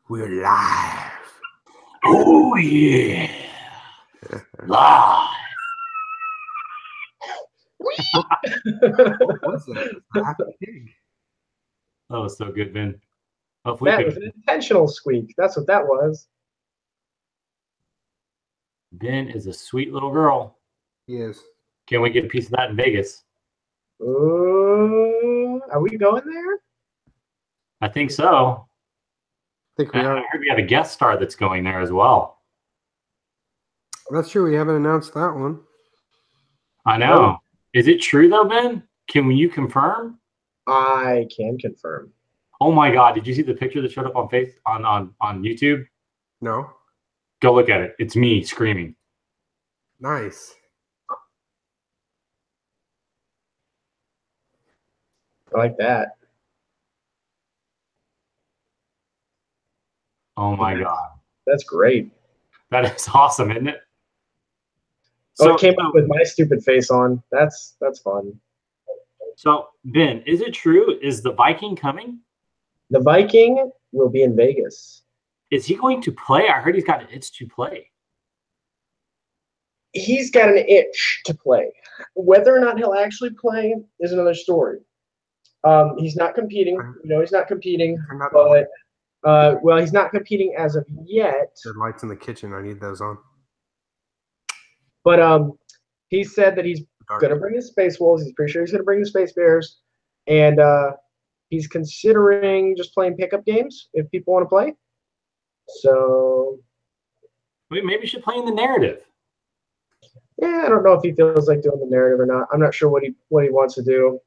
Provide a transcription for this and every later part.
We're live. Oh, yeah. Live. What was that? A happy pig. That was so good, Ben. Hopefully, That was an intentional squeak. That's what that was. Ben is a sweet little girl. He is. Can we get a piece of that in Vegas? Are we going there? I think so. I think we I are. heard we have a guest star that's going there as well. That's true. We haven't announced that one. I know. Is it true though, Ben? Can you confirm? I can confirm. Oh my God! Did you see the picture that showed up on YouTube? No. Go look at it. It's me screaming. Nice. I like that. Oh my God! That's great. That is awesome, isn't it? So it came up with my stupid face on. That's fun. So Ben, is it true? Is the Viking coming? The Viking will be in Vegas. Is he going to play? I heard he's got an itch to play. He's got an itch to play. Whether or not he'll actually play is another story. He's not competing. He's not competing. But well, he's not competing as of yet. There are lights in the kitchen. I need those on. But he said that he's going to bring his Space Wolves. He's pretty sure he's going to bring the Space Bears. And he's considering just playing pickup games if people want to play. So maybe we should play in the narrative. Yeah, I don't know if he feels like doing the narrative or not. I'm not sure what he wants to do.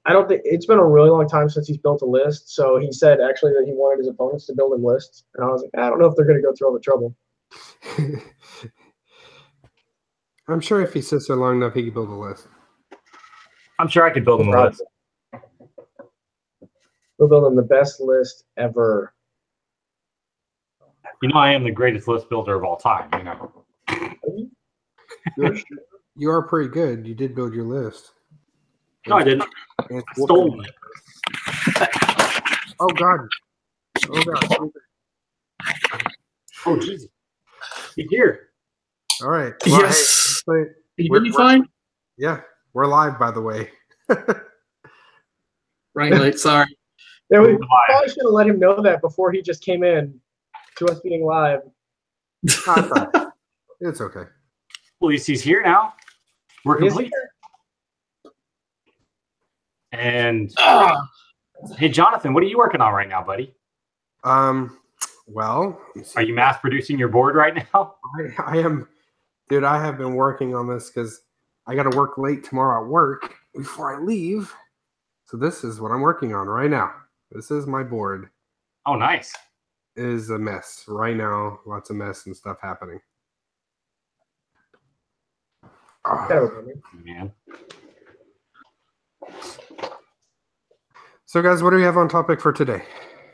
I don't think it's been a really long time since he's built a list. So he said actually that he wanted his opponents to build him lists. And I was like, I don't know if they're going to go through all the trouble. I'm sure if he sits there long enough, he can build a list. I'm sure I could build him a list. We'll build him the best list ever. You know, I am the greatest list builder of all time. You are pretty good. You did build your list. No, I didn't. Stolen it. Oh God. Oh God. Oh Jesus. He's here. All right. Well, yes. Hey, Are you doing fine? Yeah, we're live, by the way. Right, late. Sorry. Yeah, we probably should have let him know that before he just came in to us being live. It's okay. Well, at least he's here now. We're complete. And hey, Jonathan, what are you working on right now, buddy? Well, are you mass producing your board right now? I am, dude. I have been working on this because I got to work late tomorrow at work before I leave. So this is what I'm working on right now. This is my board. Oh, nice. It is a mess right now. Lots of mess and stuff happening. Oh, man. So, guys, what do we have on topic for today?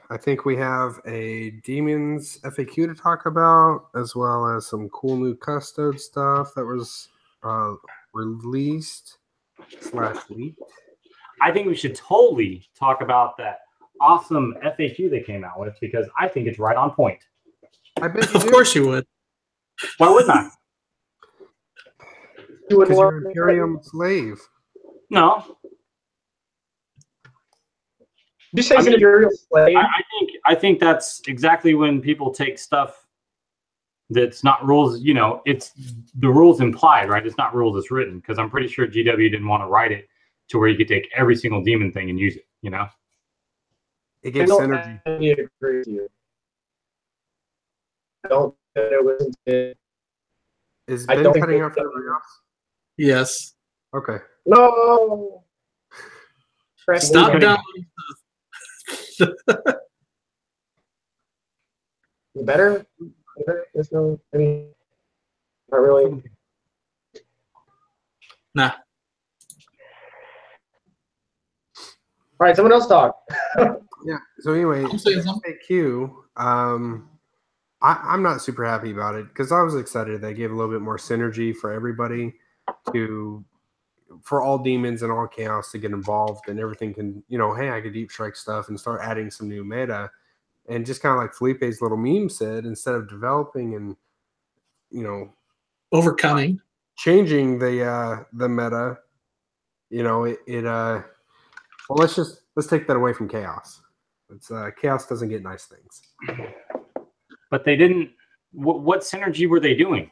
I think we have a Daemons FAQ to talk about, as well as some cool new Custodes stuff that was released / leaked. I think we should totally talk about that awesome FAQ they came out with because I think it's right on point. I bet you Of course you would. Why wouldn't I? Because you're an Imperium slave. No. You say he's an Imperial slave? I think that's exactly when people take stuff that's not rules. It's the rules implied, right? It's not rules as written because I'm pretty sure GW didn't want to write it to where you could take every single demon thing and use it. It gives synergy. I agree with you. I don't think it was intended. Is Ben cutting out for everybody else? Yes. Okay. No. Stop downloading stuff. You better? There's no. I mean, not really. Nah. All right, someone else talk. Yeah. So anyway, FAQ. I'm not super happy about it because I was excited they gave a little bit more synergy for everybody for all demons and all chaos to get involved and everything can, hey, I could deep strike stuff and start adding some new meta. And just kind of like Felipe's little meme said, instead of developing and, Overcoming. changing the meta, well, let's take that away from chaos. It's chaos doesn't get nice things. But they didn't. What synergy were they doing?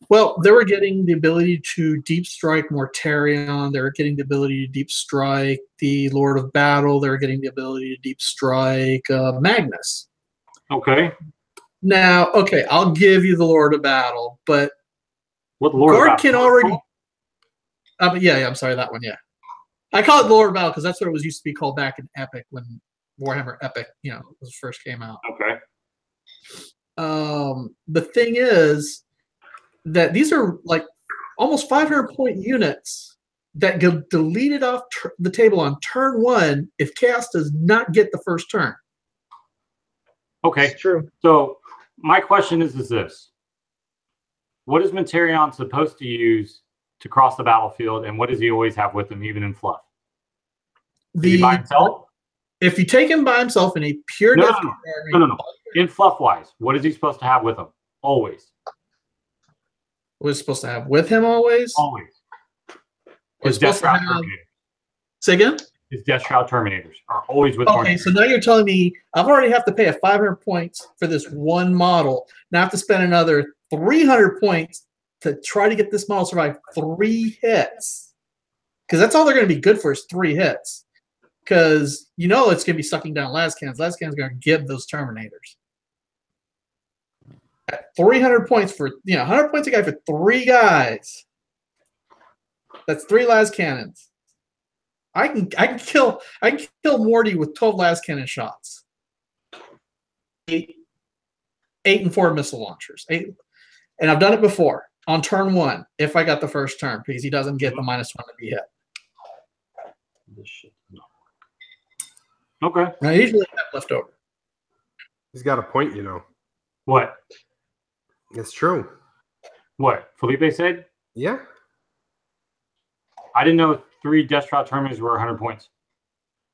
Well, they were getting the ability to deep strike Mortarion. They were getting the ability to deep strike the Lord of Battle. They were getting the ability to deep strike Magnus. Okay. Now, okay, I'll give you the Lord of Battle, but What Lord of Guard Battle? can already. Yeah, I'm sorry, that one. Yeah, I call it the Lord of Battle because that's what it was used to be called back in Epic when Warhammer Epic, first came out. Okay. The thing is that these are like almost 500-point units that get deleted off the table on turn 1 if Chaos does not get the first turn. Okay. It's true. So my question is this. What is Mortarion supposed to use to cross the battlefield, and what does he always have with him, even in fluff? Is he by himself? If you take him by himself in a pure No. In fluff-wise, what is he supposed to have with him? Always. Was supposed to have with him always? Always. Was His Death supposed to Shroud have. Terminators. Say again? His Death Shroud Terminators are always with Okay, so now you're telling me I've already have to pay 500 points for this one model. Now I have to spend another 300 points to try to get this model to survive 3 hits. Because that's all they're going to be good for is 3 hits. Because it's going to be sucking down Lascans. Lascan's going to give those Terminators. At 300 points for 100 points a guy for 3 guys. That's 3 Lascannons. I can kill Morty with 12 Lascannon shots. 8 and 4 missile launchers. 8, and I've done it before on turn 1 if I got the first turn because he doesn't get the -1 to be hit. Okay. And I usually have left over. He's got a point, What? It's true. What? Felipe said? Yeah. I didn't know 3 Death Shroud Terminators were 100 points.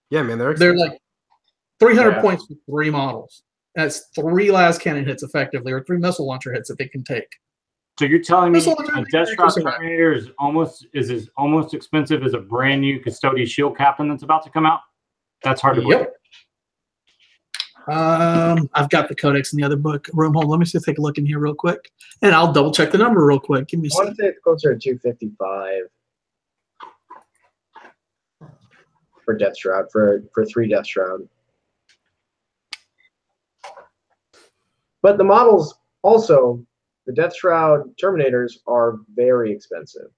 Yeah, man, they're They're like 300 Yeah. points for 3 models. That's 3 Lascannon hits effectively, or 3 missile launcher hits that they can take. So you're telling me Missile launcher a Death is Shroud survive. Terminator is almost expensive as a brand new Custodes shield captain that's about to come out? That's hard to believe. Yep. I've got the codex in the other book room. Hold on, let me see if I can look in here real quick, and I'll double check the number real quick. Give me a I want second. to say it's closer to 255 for Death Shroud for 3 Death Shroud. But the models also, the Death Shroud Terminators are very expensive.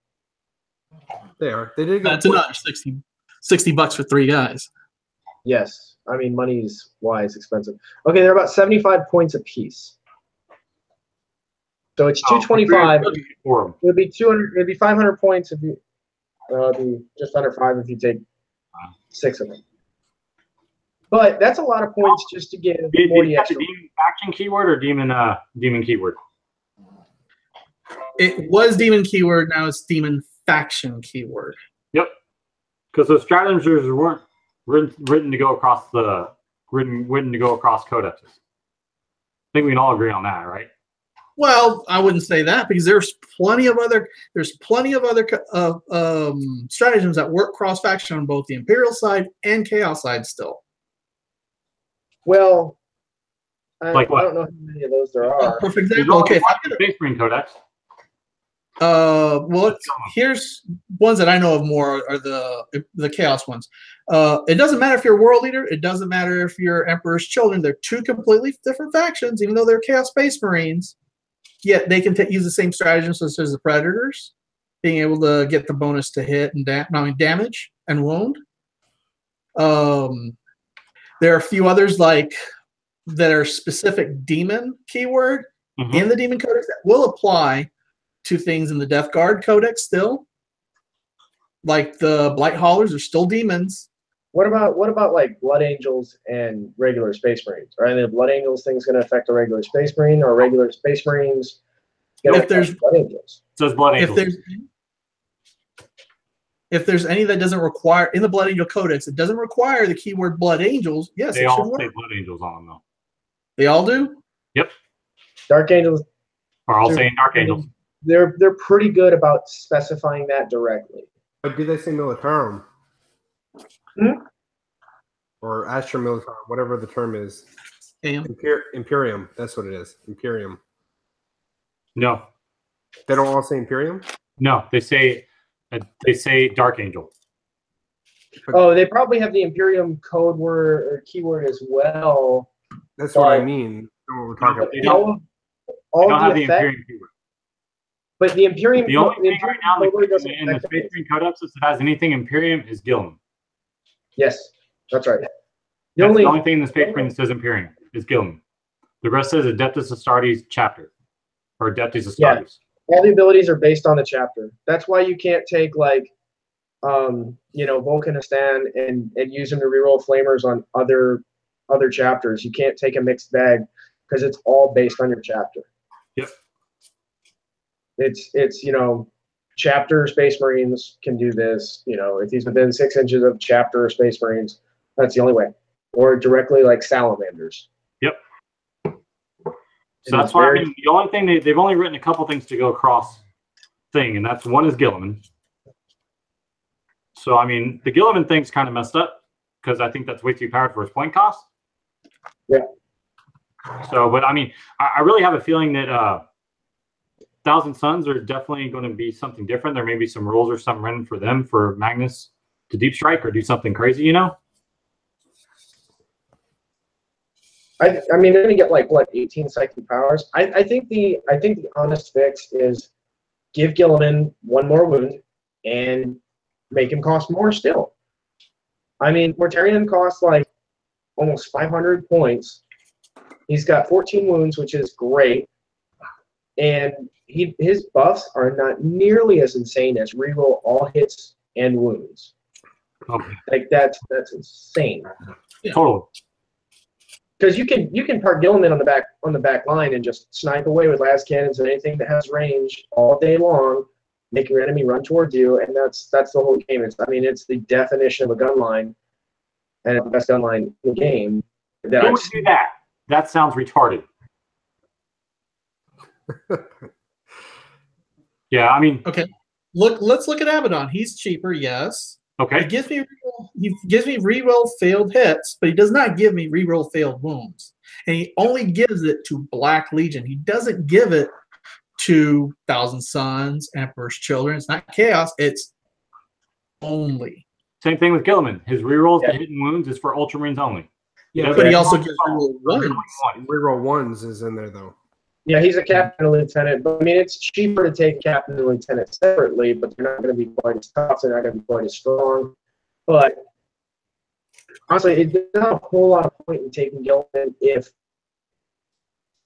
They are. They did go. That's another $60 for 3 guys. Yes, I mean money's wise expensive. Okay, they're about 75 points a piece. So it's 225. For It would be 200. It'd be 500 points if you. It'd be just under 5 if you take 6 of them. But that's a lot of points just to give Did more you have the extra. demon faction keyword or demon keyword? It was demon keyword, now it's demon faction keyword. Yep. Because those stratagems weren't written to go across codexes. I think we can all agree on that, right? Well, I wouldn't say that because there's plenty of other stratagems that work cross faction on both the Imperial side and Chaos side still. Well, Like what? I don't know how many of those there are. Perfect There's example. only Okay, one Space Marine Codex. well, here's ones that I know of more are the Chaos ones. It doesn't matter if you're a world leader. It doesn't matter if you're Emperor's Children. They're 2 completely different factions, even though they're Chaos Space Marines. Yet they can use the same stratagems as the Predators, being able to get the bonus to hit and damage and wound. There are a few others that are specific demon keyword in the Demon Codex that will apply to things in the Death Guard Codex still. Like the Blight Haulers are still demons. What about like Blood Angels and regular Space Marines? Are any of the Blood Angels things going to affect a regular Space Marine, or regular Space Marines? If there's Blood Angels. It says Blood Angels. if there's any that doesn't require in the Blood Angel Codex, it doesn't require the keyword Blood Angels. Yes, They it all should say work. Blood Angels on them, though. They all do. Yep. Dark Angels. Or all saying Dark Angels. They're pretty good about specifying that directly. But do they say Militarum? Hmm? Or Astra Militarum, whatever the term is. Damn. Imperium. That's what it is. Imperium. No. They don't all say Imperium? No. They say Dark Angel. Oh, they probably have the Imperium code word or keyword as well. That's what I mean. That's what we're talking about. They don't have the effect, Imperium keyword. but the Imperium. The only thing Imperium right now code word doesn't in the affect Space it. Marine Codex that has anything Imperium is Gilliman. Yes, that's right. The only thing in the Space Marine that says Imperium is Gilliman. The rest says Adeptus Astartes chapter or Adeptus Astartes. Yeah. All the abilities are based on the chapter. That's why you can't take like, Volcanistan and use them to reroll flamers on other chapters. You can't take a mixed bag because it's all based on your chapter. Yep. It's chapter Space Marines can do this. If he's within 6 inches of chapter Space Marines, that's the only way. Or directly like salamanders. Yep. So that's why the only thing they've only written a couple things to go across thing, and that's one is Gilliman. So I mean, the Gilliman thing's kind of messed up because I think that's way too powered for his point cost. Yeah. So, but I mean, I really have a feeling that Thousand Suns are definitely going to be something different. There may be some rules or something written for them for Magnus to deep strike or do something crazy, I mean, they're gonna get 18 psychic powers. I think the honest fix is give Gilliman one more wound and make him cost more still. I mean, Mortarion costs almost 500 points. He's got 14 wounds, which is great, and his buffs are not nearly as insane as reroll all hits and wounds. Okay. That's insane. Yeah. Totally. Because you can park Gilliman on the back line and just snipe away with las cannons and anything that has range all day long, make your enemy run towards you, and that's the whole game. It's the definition of a gun line, and the best gun line in the game. Don't do that. That sounds retarded. Yeah, I mean. Okay. Let's look at Abaddon. He's cheaper, yes. Okay. He gives me reroll failed hits, but he does not give me reroll failed wounds. And he only gives it to Black Legion. He doesn't give it to Thousand Suns, Emperor's Children. It's not Chaos. It's only. Same thing with Gilliman. His rerolls to hidden wounds is for Ultramarines only. Yeah, but he also gives reroll ones. Reroll ones is in there though. Yeah, he's a captain and lieutenant, but I mean, it's cheaper to take captain and lieutenant separately, but they're not going to be quite as tough. They're not going to be quite as strong. But honestly, there's not a whole lot of point in taking Gilliman if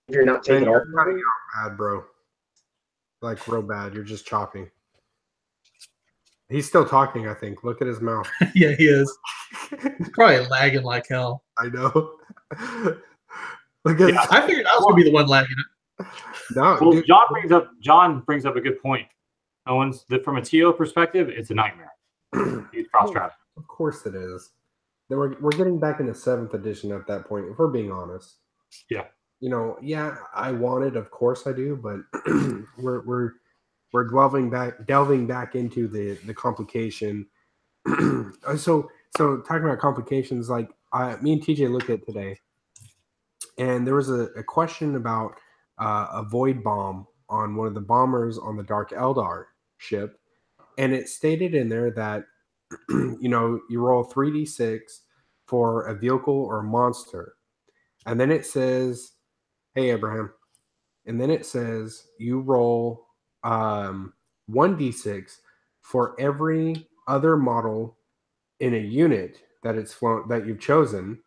you're not taking all. You're cutting out bad, bro. Like real bad. You're just chopping. He's still talking, I think. Look at his mouth. Yeah, he is. He's probably lagging like hell. I know. Look at. Yeah, I figured I was going to be the one lagging it. No, well, dude. John brings up a good point. Owens, that from a TO perspective, it's a nightmare. Use cross traffic. Of course it is. Then we're getting back into 7th edition at that point, if we're being honest. Yeah. Yeah, I want it, of course I do, but we're delving back into the complication. So talking about complications, me and TJ looked at today, and there was a question about a void bomb on one of the bombers on the Dark Eldar ship, and it stated in there that you roll 3d6 for a vehicle or a monster, and then it says, "Hey Abraham," and then it says you roll 1d6 for every other model in a unit that it's flown that you've chosen,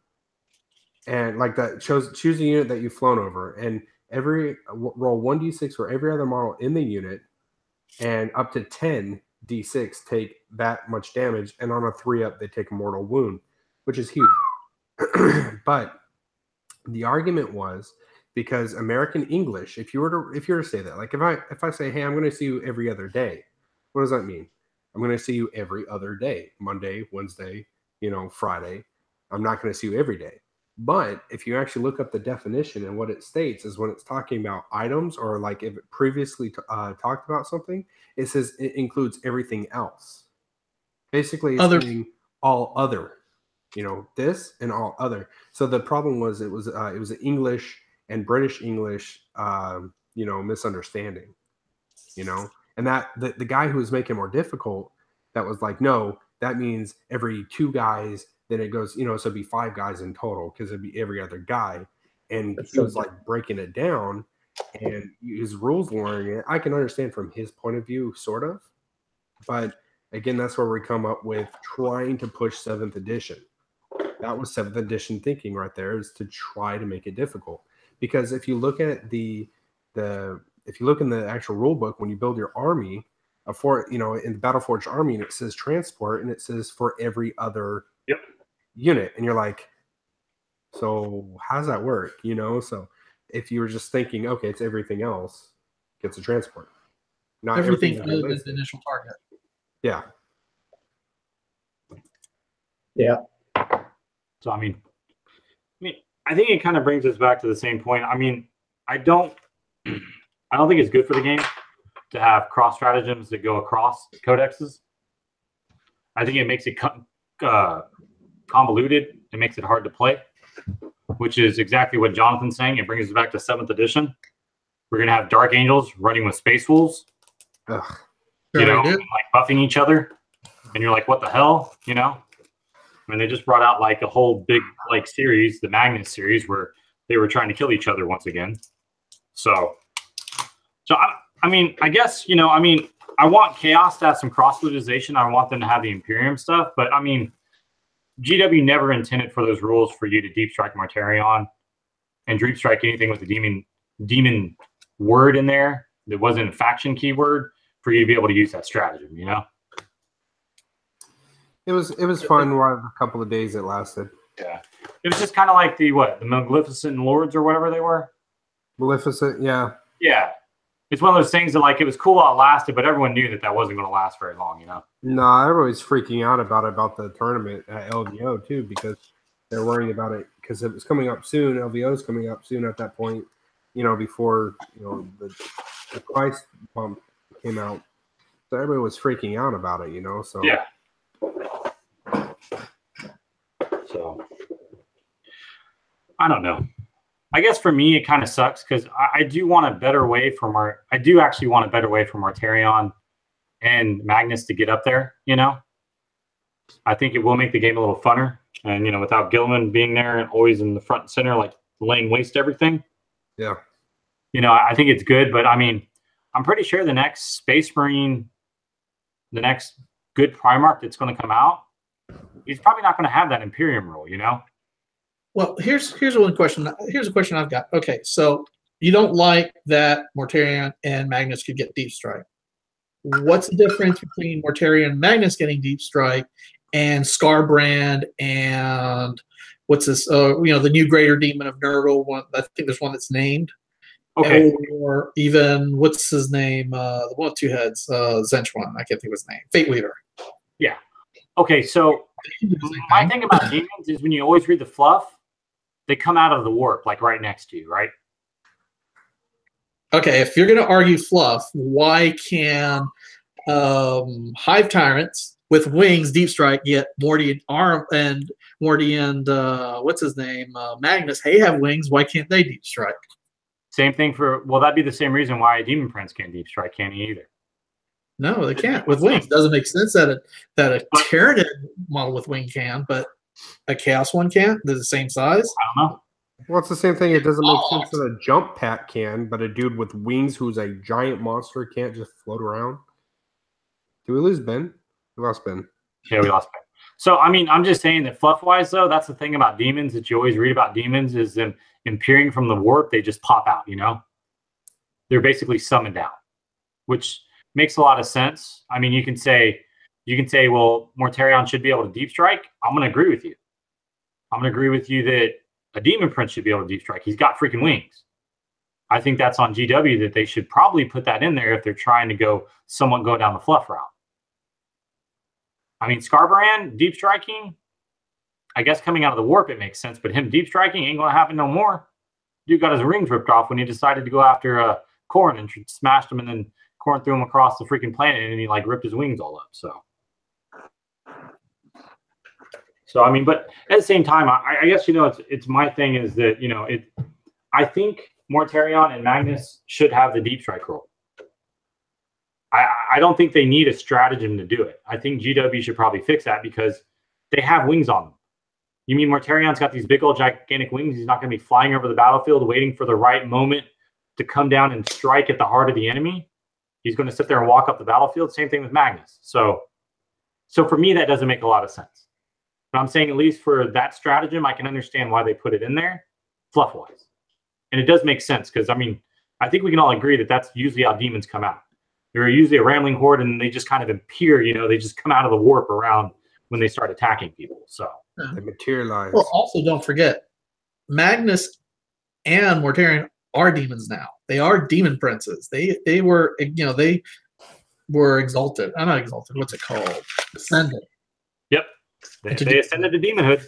and choose a unit that you've flown over, and roll 1d6 for every other model in the unit, and up to 10d6 take that much damage, and on a 3-up they take a mortal wound, which is huge. But the argument was because American English, if you were to say that, like if I say, hey, I'm going to see you every other day, what does that mean? I'm going to see you every other day, Monday, Wednesday, Friday. I'm not going to see you every day. But if you actually look up the definition and what it states is when it's talking about items or like if it previously talked about something, it says it includes everything else. Basically, it's saying all other, this and all other. So the problem was it was an English and British English, misunderstanding, and that the guy who was making it more difficult, that was like, no, that means every 2 guys. Then it goes, so it'd be 5 guys in total because it'd be every other guy. And he was like breaking it down and his rules learning it. I can understand from his point of view, sort of. But again, that's where we come up with trying to push 7th edition. That was 7th edition thinking right there, is to try to make it difficult. Because if you look at if you look in the actual rule book, when you build your army, in the Battleforged army, and it says transport and it says for every other unit, and you're like, so how does that work? So if you were just thinking, okay, it's everything else gets a transport, not everything other than the initial target. Yeah. So I think it kind of brings us back to the same point. I don't think it's good for the game to have cross stratagems that go across codexes. I think it makes it convoluted. It makes it hard to play, which is exactly what Jonathan's saying. It brings us back to 7th edition. We're going to have Dark Angels running with Space Wolves, like buffing each other. And you're like, what the hell? They just brought out like a whole big series, the Magnus series, where they were trying to kill each other once again. So I guess, I want Chaos to have some cross-utilization. I want them to have the Imperium stuff. But, GW never intended for those rules for you to deep strike Mortarion and deep strike anything with the demon word in there that wasn't a faction keyword for you to be able to use that stratagem, It was fun while a couple of days it lasted. Yeah. It was just kind of like the Maleficent Lords or whatever they were. Maleficent, yeah. Yeah. It's one of those things that it was cool while it lasted, but everyone knew that wasn't going to last very long, No, everybody's freaking out about the tournament at LVO too, because they're worrying about it because it was coming up soon. LVO is coming up soon at that point, before the price bump came out. So everybody was freaking out about it, So yeah. So I don't know. I guess for me, it kind of sucks because I do want a better way for I do actually want a better way for Mortarion and Magnus to get up there. I think it will make the game a little funner, and without Gilman being there and always in the front and center, like laying waste to everything. Yeah. I think it's good, but I'm pretty sure the next Space Marine, the next good Primarch that's going to come out, he's probably not going to have that Imperium rule. Well, here's one question. Here's a question I've got. Okay, so you don't like that Mortarion and Magnus could get deep strike. What's the difference between Mortarion and Magnus getting deep strike and Scarbrand and what's this? The new Greater Demon of Nurgle one. I think there's one that's named. Okay. Or even what's his name? The one with 2 heads, Zench one. I can't think of his name. Fate Weaver. Yeah. Okay, so my thing about demons is when you always read the fluff, they come out of the warp, like right next to you, right? Okay, if you're going to argue fluff, why can Hive Tyrants with wings deep strike get Morty and Arm and Morty and what's his name Magnus? Hey, have wings. Why can't they deep strike? Same thing that'd be the same reason why a Demon Prince can't deep strike, can't he either? No, they can't with wings. Doesn't make sense that a Tyranid model with wing can, but a Chaos one can't. They're the same size. I don't know. Well, it's the same thing. It doesn't make sense that a jump pack can, but a dude with wings who's a giant monster can't just float around. Did we lose Ben? We lost Ben. Yeah, we lost Ben. So, I'm just saying that fluff-wise, though, that's the thing about demons that you always read about demons is them appearing from the warp, they just pop out, They're basically summoned out, which makes a lot of sense. You can say, well, Mortarion should be able to deep strike. I'm going to agree with you. I'm going to agree with you that a Demon Prince should be able to deep strike. He's got freaking wings. I think that's on GW that they should probably put that in there if they're trying to go down the fluff route. I mean, Scarbrand, deep striking, I guess coming out of the warp, it makes sense. But him deep striking ain't going to happen no more. Dude got his rings ripped off when he decided to go after Korn and smashed him, and then Korn threw him across the freaking planet, and he like ripped his wings all up. So I mean, but at the same time, I guess, you know, it's my thing is that, you know, I think Mortarion and Magnus should have the deep strike role. I don't think they need a stratagem to do it. I think GW should probably fix that because they have wings on them. You mean Mortarion's got these big old gigantic wings? He's not going to be flying over the battlefield waiting for the right moment to come down and strike at the heart of the enemy. He's going to sit there and walk up the battlefield. Same thing with Magnus. So for me, that doesn't make a lot of sense. But I'm saying at least for that stratagem, I can understand why they put it in there, fluff-wise. And it does make sense because, I mean, I think we can all agree that that's usually how demons come out. They're usually a rambling horde, and they just kind of appear, you know, they just come out of the warp around when they start attacking people. So they materialize. Well, also don't forget, Magnus and Mortarion are demons now. They are demon princes. They were, you know, they were exalted. I'm not exalted. What's it called? Ascended. Yep. They ascended to demonhood.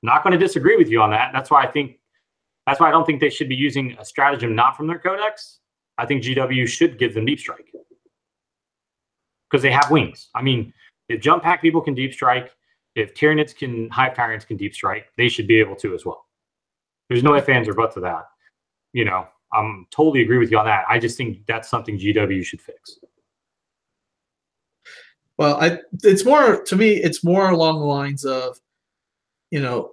Not going to disagree with you on that. That's why I don't think they should be using a stratagem not from their codex. I think GW should give them deep strike because they have wings. I mean, if jump pack people can deep strike, if Tyranids can, Hive Tyrants can deep strike, they should be able to as well. There's no ifs, ands, or buts to that. You know, I'm totally agree with you on that. I just think that's something GW should fix. Well, it's more, to me, it's more along the lines of, you know,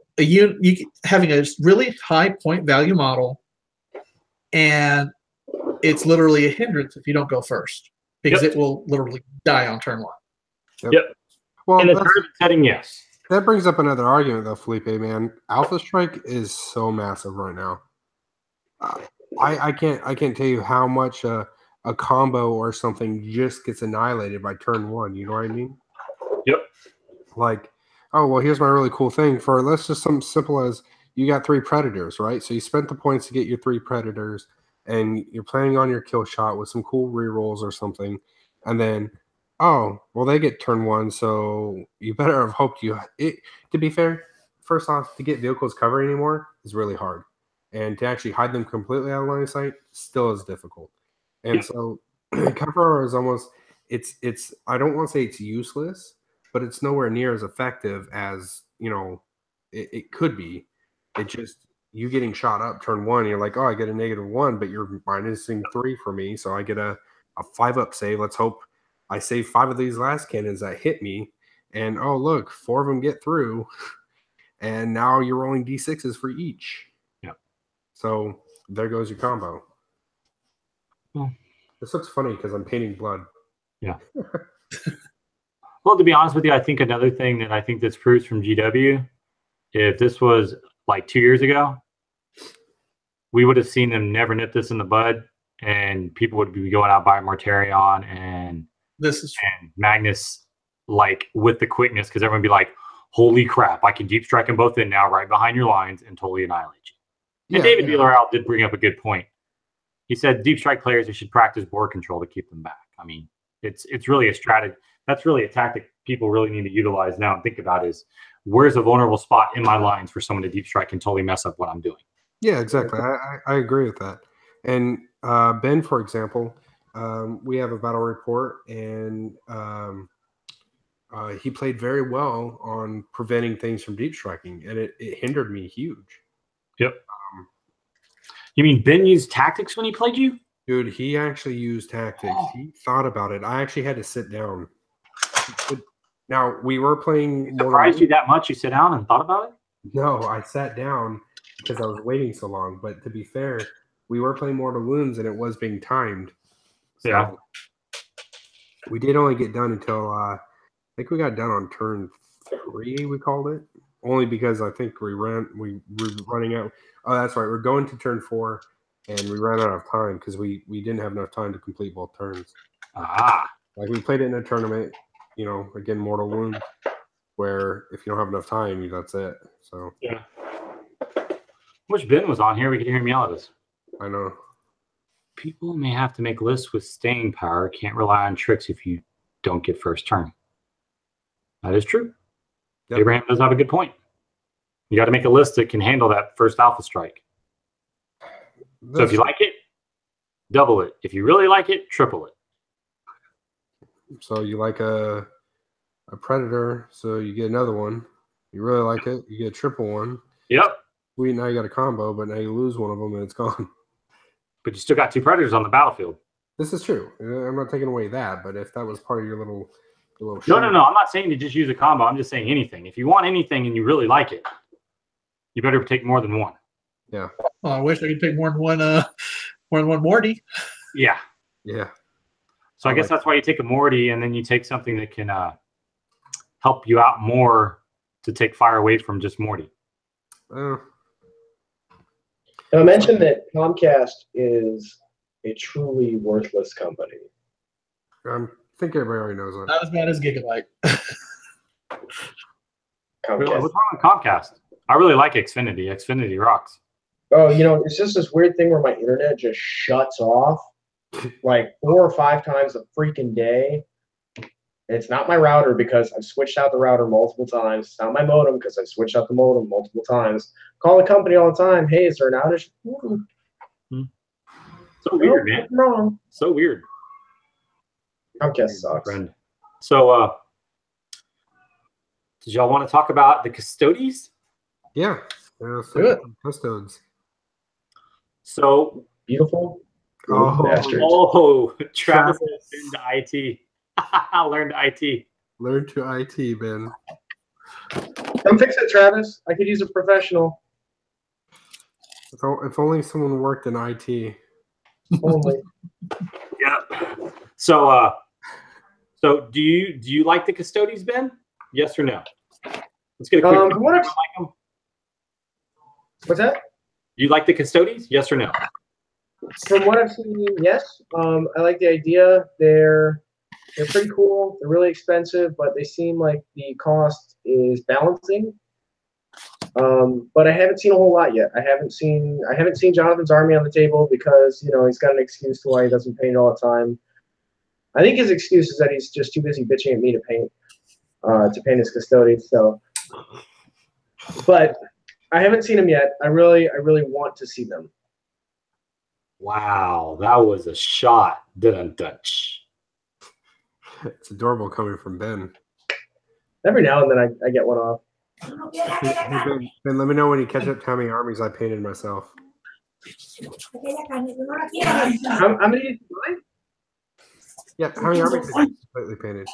having a really high point value model, and it's literally a hindrance if you don't go first because it will literally die on turn one. Yep. Well, in the tournament setting, yes. That brings up another argument, though, Felipe, man. Alpha Strike is so massive right now. I can't tell you how much a combo or something just gets annihilated by turn one. You know what I mean? Yep. Like, oh, well, here's my really cool thing. For let's just something simple as you got 3 predators, right? So you spent the points to get your 3 predators, and you're planning on your kill shot with some cool rerolls or something, and then, oh, well, they get turn one, so you better have hoped to be fair, first off, to get vehicles covered anymore is really hard. And to actually hide them completely out of line of sight still is difficult. And so cover is almost, it's I don't want to say it's useless, but it's nowhere near as effective as, you know, it could be. It just, you getting shot up turn one, you're like, oh, I get a -1, but you're minusing 3 for me, so I get a 5-up save. Let's hope I save 5 of these last cannons that hit me, and oh, look, 4 of them get through, and now you're rolling d6s for each. Yeah. So there goes your combo. Well, this looks funny because I'm painting blood. Yeah. Well, to be honest with you, I think another thing that I think this proves from GW, if this was like 2 years ago, we would have seen them never nip this in the bud, and people would be going out buying Mortarion and Magnus like with the quickness, because everyone would be like, holy crap, I can deep strike them both in now right behind your lines and totally annihilate you. And David Villarreal did bring up a good point. He said deep strike players, they should practice board control to keep them back. I mean, it's really a strategy. That's really a tactic people really need to utilize now and think about is, where's a vulnerable spot in my lines for someone to deep strike and totally mess up what I'm doing? Yeah, exactly. I agree with that. And Ben, for example, we have a battle report, and he played very well on preventing things from deep striking, and it hindered me huge. Yep. You mean Ben used tactics when he played you? Dude, he actually used tactics. Oh. He thought about it. I actually had to sit down. Now, we were playing... Surprised you that much? You sit down and thought about it? No, I sat down because I was waiting so long. But to be fair, we were playing Mortal Wounds, and it was being timed. So yeah. We did only get done until... I think we got done on turn 3, we called it. Only because I think we were running out... Oh, that's right. We're going to turn 4, and we ran out of time because we didn't have enough time to complete both turns. Ah. Like, we played it in a tournament, you know, again, Mortal Wounds, where if you don't have enough time, that's it. So yeah. Wish Ben was on here. We could hear him yell at us. I know. People may have to make lists with staying power. Can't rely on tricks if you don't get first turn. That is true. Yep. Abraham does have a good point. You got to make a list that can handle that first alpha strike. So if you like it, double it. If you really like it, triple it. So you like a predator, so you get another one. You really like it, you get a triple one. Yep. Sweet, now you got a combo, but now you lose one of them and it's gone. But you still got 2 predators on the battlefield. This is true. I'm not taking away that, but if that was part of your little No. I'm not saying to just use a combo. I'm just saying anything. If you want anything and you really like it, you better take more than one. Yeah. Oh, I wish I could take more than one Morty. Yeah. Yeah. So I guess that's why you take a Morty, and then you take something that can help you out more to take fire away from just Morty. I mentioned that Comcast is a truly worthless company. I think everybody already knows that. Not as bad as Gigabyte. Comcast. What's wrong with Comcast? I really like Xfinity. Xfinity rocks. Oh, it's just this weird thing where my internet just shuts off like 4 or 5 times a freaking day. And it's not my router because I've switched out the router multiple times. It's not my modem because I've switched out the modem multiple times. Call the company all the time. Hey, is there an outage? So weird, man. Wrong. So weird. Comcast sucks. Friend. So, did y'all want to talk about the Custodes? Yeah. Do it. Custodes. So beautiful. Oh, Bastards. Oh, Travis learned to IT. Learned IT. Learn to IT, Ben. Come fix it, Travis. I could use a professional. If only someone worked in IT. Only. Yep. So, do you like the Custodes, Ben? Yes or no? Let's get a quick. What's that? Do you like the Custodes? Yes or no? From what I've seen, yes. I like the idea. They're pretty cool. They're really expensive, but they seem like the cost is balancing. But I haven't seen a whole lot yet. I haven't seen Jonathan's army on the table because he's got an excuse to why he doesn't paint all the time. I think his excuse is that he's just too busy bitching at me to paint his Custodes. So, but I haven't seen them yet. I really want to see them. Wow, that was a shot. Didn't touch. It's adorable coming from Ben. Every now and then I get one off. Hey, Ben, let me know when you catch up to how many armies I painted myself. How many? Yeah, how many armies did you completely painted?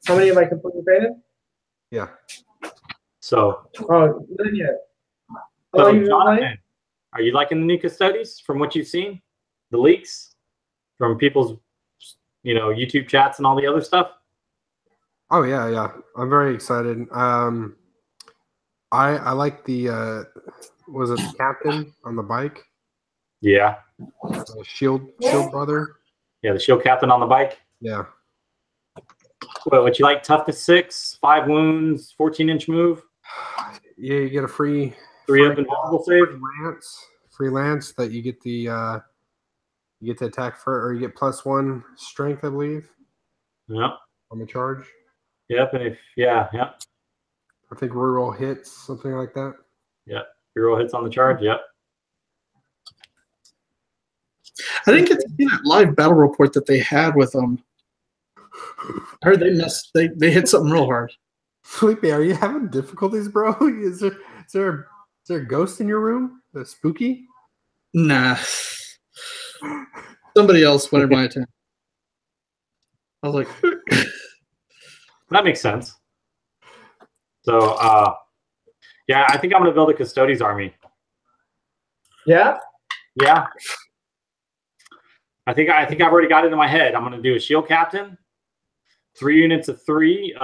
How many have I completely painted? Yeah. So. Oh, none yet. So, you Jonathan, are you liking the new Custodes from what you've seen? The leaks from people's, YouTube chats and all the other stuff? Oh yeah. I'm very excited. I like the was it the captain on the bike? Yeah. Shield brother. Yeah, the shield captain on the bike. Yeah. Well, what you like? Toughness 6, 5 wounds, 14-inch move. Yeah, you get a free 3 up invulnerable save. Free lance that you get the you get to attack or you get +1 strength, I believe. Yep. On the charge. Yep, and yeah. I think reroll hits, something like that. Yep. Reroll hits on the charge, yep. I didn't get to see that live battle report that they had with them. I heard they hit something real hard. Felipe, are you having difficulties, bro? Is there a ghost in your room? That's spooky? Nah. Somebody else wanted my attention. I was like, that makes sense. So, yeah, I think I'm going to build a Custodes army. Yeah? Yeah. I think I've already got it in my head. I'm going to do a shield captain, 3 units of 3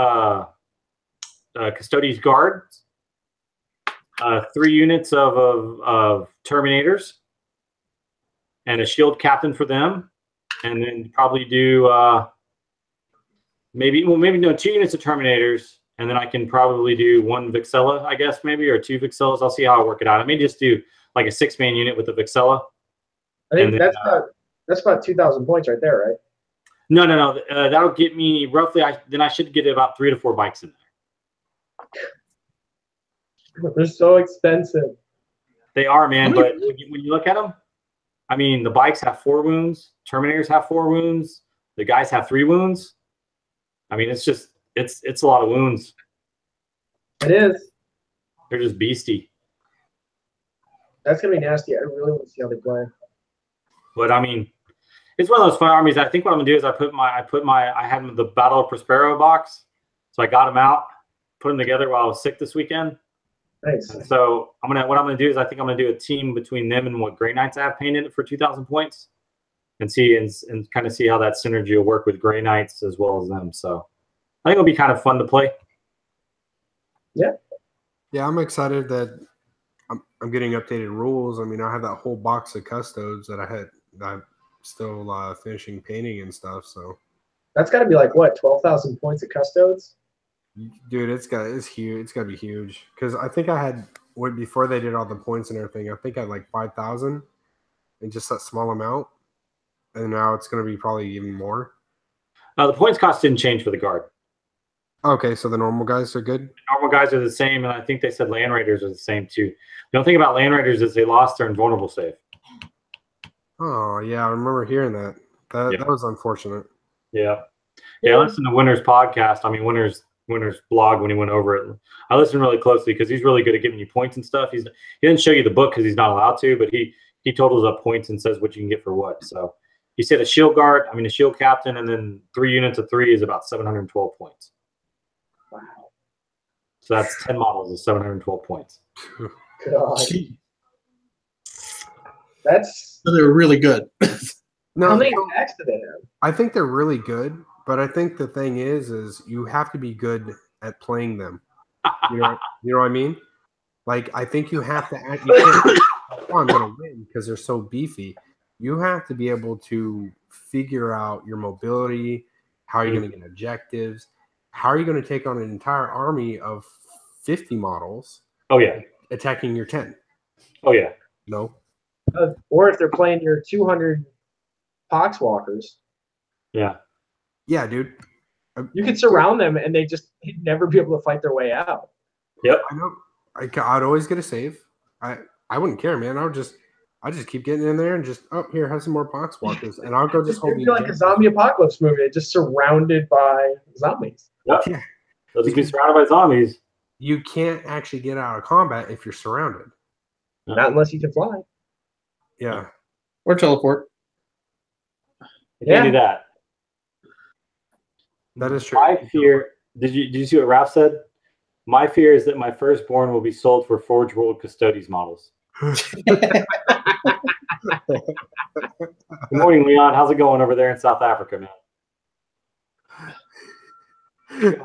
Custodes guards, 3 units of Terminators, and a shield captain for them, and then probably do maybe 2 units of Terminators, and then I can probably do 1 Vixella, I guess, maybe, or 2 Vixellas. I'll see how I work it out. I may just do like a 6-man unit with a Vixella. I think that's about 2,000 points right there, right? No. That'll get me roughly. Then I should get about 3 to 4 bikes in there. They're so expensive. They are, man. But when you look at them, I mean, the bikes have 4 wounds. Terminators have 4 wounds. The guys have 3 wounds. I mean, it's just it's a lot of wounds. It is. They're just beastie. That's gonna be nasty. I really want to see how they play. But I mean, it's one of those fun armies. I think what I'm gonna do is I had the Battle of Prospero box, so I got them out, put them together while I was sick this weekend. Nice. And so what I'm gonna do is I think I'm gonna do a team between them and what Grey Knights I have painted for 2,000 points, and see and kind of see how that synergy will work with Grey Knights as well as them. So I think it'll be kind of fun to play. Yeah. Yeah, I'm excited that I'm getting updated rules. I mean, I have that whole box of Custodes that I'm still finishing painting and stuff. So That's got to be like what, 12,000 points of Custodes? dude, it's huge. It's gotta be huge because I think I had before they did all the points and everything. I think I had like 5,000 and just that small amount, and now it's gonna be probably even more. The points cost didn't change for the guard. Okay, so the normal guys are good. Normal guys are the same, and I think they said Land Raiders are the same too. The only thing about Land Raiders is they lost their invulnerable save. Oh yeah, I remember hearing that. That was unfortunate. Yeah. I listened to Winter's podcast. I mean, Winter's blog when he went over it. I listened really closely because he's really good at giving you points and stuff. He didn't show you the book because he's not allowed to, but he totals up points and says what you can get for what. So he said a shield captain, and then 3 units of 3 is about 712 points. Wow. So that's 10 models of 712 points. God. That's They're really good. No, how many attacks do they have? I think they're really good, but I think the thing is you have to be good at playing them. You know what I mean? Like, I think you have to act. You can't, oh, I'm going to win because they're so beefy. You have to be able to figure out your mobility, how you're going to get objectives, how are you going to take on an entire army of 50 models. Oh yeah, attacking your 10. Oh yeah, no. Or if they're playing your 200 Poxwalkers. Yeah. Yeah, dude. You could surround them and they'd never be able to fight their way out. Yep. I know. I'd always get a save. I wouldn't care, man. I just keep getting in there and just here, have some more Poxwalkers, and I'll go just hold. It'd be like a zombie apocalypse movie, just surrounded by zombies. Yep. Yeah. They'll just be surrounded by zombies. You can't actually get out of combat if you're surrounded. Not unless you can fly. Yeah. Or teleport. You can't do that. That is true. My fear. Did you see what Ralph said? My fear is that my firstborn will be sold for Forge World Custodes models. Good morning, Leon. How's it going over there in South Africa, man?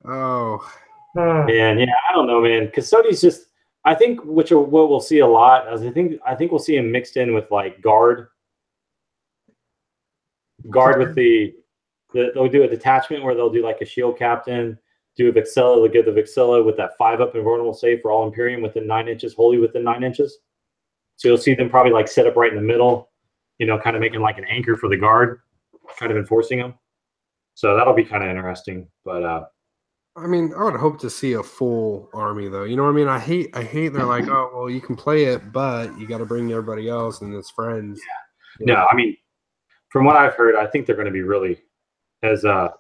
Oh. Man, yeah, I don't know, man. Custodes just, I think, what we'll see a lot is I think we'll see him mixed in with like guard with they'll do a detachment where they'll do like a shield captain, do a Vixella, they'll give the Vixella with that 5-up invulnerable save for all Imperium within 9 inches, wholly within 9 inches. So you'll see them probably like set up right in the middle, kind of making like an anchor for the guard, kind of enforcing them. So that'll be kind of interesting. But I mean, I would hope to see a full army though. You know what I mean? I hate they're like, oh well, you can play it, but you got to bring everybody else and its friends. Yeah. No, I mean, from what I've heard, I think they're going to be really, as the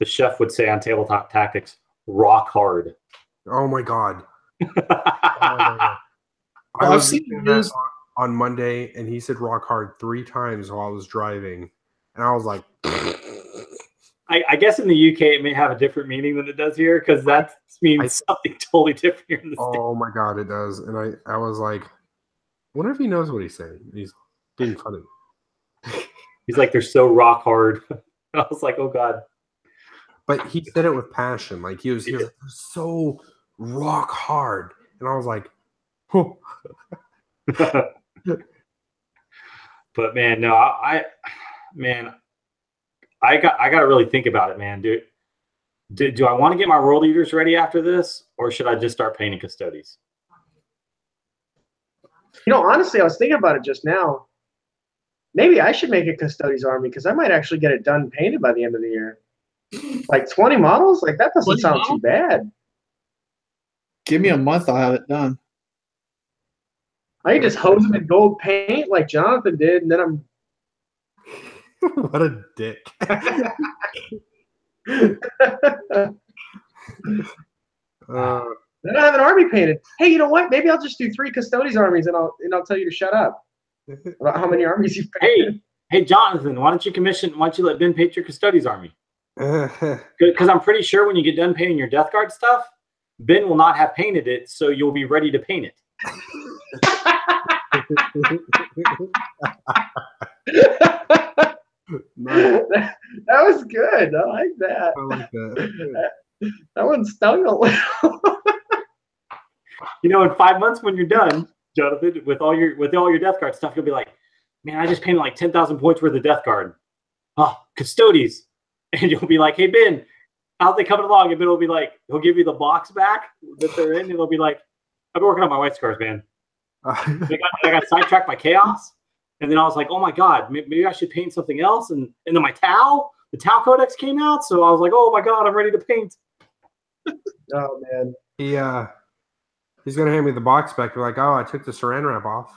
chef would say on Tabletop Tactics, rock hard. Oh my god. Well, I've seen that on Monday, and he said rock hard 3 times while I was driving, and I was like, I guess in the UK it may have a different meaning than it does here because that means something totally different here in the States. Oh my god, it does. And I was like, I wonder if he knows what he's saying. He's being funny. He's like, they're so rock hard. I was like, oh god. But he said it with passion. Like he was so rock hard, and I was like, oh. But man, no, I got to really think about it, man, dude. Do I want to get my world eaters ready after this, or should I just start painting Custodes? Honestly, I was thinking about it just now. Maybe I should make a Custodes army because I might actually get it done painted by the end of the year. Like 20 models? Like that doesn't sound too bad. Give me a month, I'll have it done. I can just hose them in gold paint like Jonathan did, and then I'm. What a dick. Then I have an army painted. Hey, you know what? Maybe I'll just do 3 Custodes armies, and I'll tell you to shut up about how many armies you've painted. Hey, Jonathan, why don't you let Ben paint your Custodes army? Because I'm pretty sure when you get done painting your Death Guard stuff, Ben will not have painted it, so you'll be ready to paint it. That was good. I like that. I like that. That one stung a little. You know, in 5 months when you're done, Jonathan, with all your Death Guard stuff, you'll be like, man, I just painted like 10,000 points worth of Death Guard. Oh, Custodes. And you'll be like, hey, Ben, how's they coming along? And Ben will be like, he'll give you the box back that they're in, and he'll be like, I've been working on my White Scars, man. I got sidetracked by chaos. And then I was like, oh my God, maybe I should paint something else. And then the Tau Codex came out. So I was like, oh my God, I'm ready to paint. Oh man. He's gonna hand me the box back. You're like, oh, I took the saran wrap off.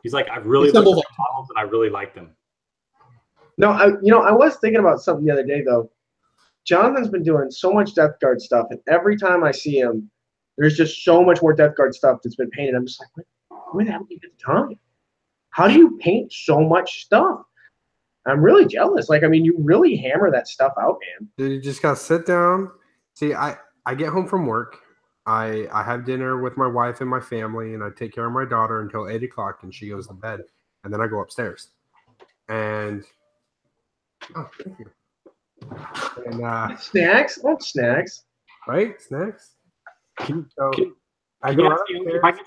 He's like, I really looked at the models and I really like them. No, I was thinking about something the other day though. Jonathan's been doing so much Death Guard stuff, and every time I see him, there's just so much more Death Guard stuff that's been painted. I'm just like, where the hell do you get the time? How do you paint so much stuff? I'm really jealous. Like, I mean, you really hammer that stuff out, man. Dude, you just gotta sit down. See, I get home from work. I have dinner with my wife and my family, and I take care of my daughter until 8 o'clock, and she goes to bed. And then I go upstairs. And oh, thank you. And snacks? Oh, snacks. Right? Snacks? I get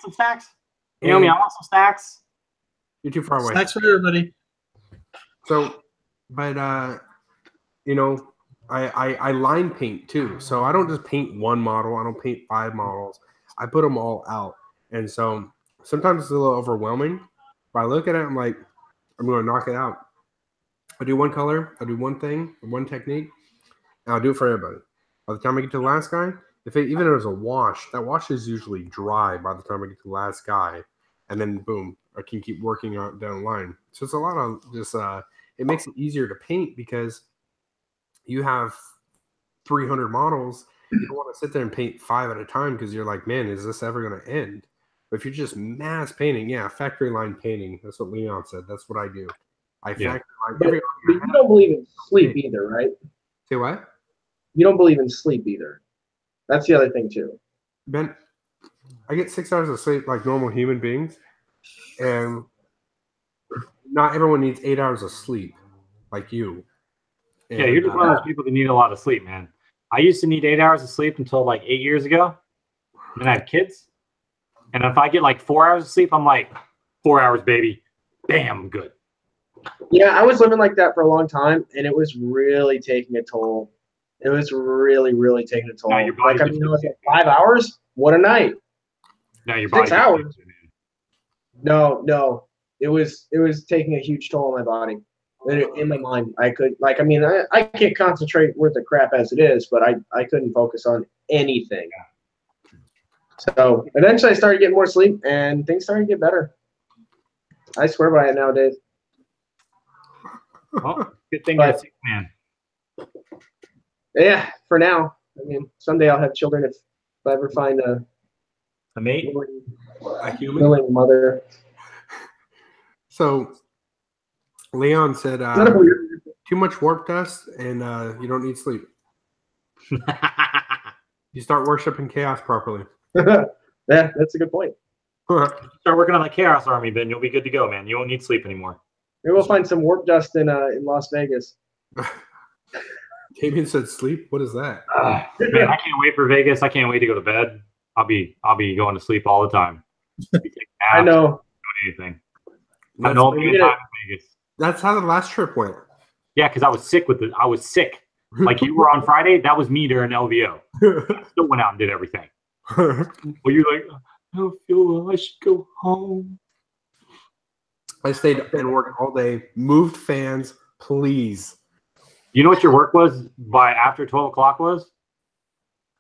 some snacks? You know me, I want some snacks. You're too far away. Snacks for everybody. So, but you know, I line paint too. So I don't just paint one model. I don't paint 5 models. I put them all out. And so sometimes it's a little overwhelming. But I look at it, I'm like, I'm going to knock it out. I do one color, I do one thing, one technique, and I'll do it for everybody. By the time I get to the last guy, even if there's a wash, that wash is usually dry by the time I get to the last guy. And then boom, I can keep working on down the line. So it's a lot of just it makes it easier to paint because you have 300 models. You don't want to sit there and paint 5 at a time because you're like, man, is this ever going to end? But if you're just mass painting, yeah, factory line painting. That's what Leon said. That's what I do. Factory line. But you don't believe in sleep either, right? Say what? You don't believe in sleep either. That's the other thing too. Ben, I get 6 hours of sleep like normal human beings, and not everyone needs 8 hours of sleep like you. And, yeah, you're just one of those people that need a lot of sleep, man. I used to need 8 hours of sleep until like 8 years ago. Then I had kids. And if I get like 4 hours of sleep, I'm like, 4 hours, baby. Bam, I'm good. Yeah, I was living like that for a long time, and it was really taking a toll. It was really, really taking a toll. Now your body like, I mean, it was like 5 hours? What a night. Now your body 6 hours. No. It was taking a huge toll on my body. In my mind, I can't concentrate worth the crap as it is, but I couldn't focus on anything. So eventually I started getting more sleep, and things started to get better. I swear by it nowadays. Well, good thing you're a sick man. Yeah, for now. I mean, someday I'll have children if I ever find a mate, a human willing mother. So Leon said too much warp dust and you don't need sleep. You start worshiping chaos properly. Yeah, that's a good point. Start working on the chaos army, Ben. You'll be good to go, man. You won't need sleep anymore. Maybe we'll find some warp dust in Las Vegas. Damien said sleep. What is that? Man, I can't wait for Vegas. I can't wait to go to bed. I'll be going to sleep all the time. I know. Doing anything. Time in Vegas. That's how the last trip went. Yeah, because I was sick with it. I was sick. Like you were on Friday. That was me during LVO. I still went out and did everything. Well, you're like, I don't feel I should go home. I stayed and worked all day. Moved fans, please. You know what your work was by after 12 o'clock was?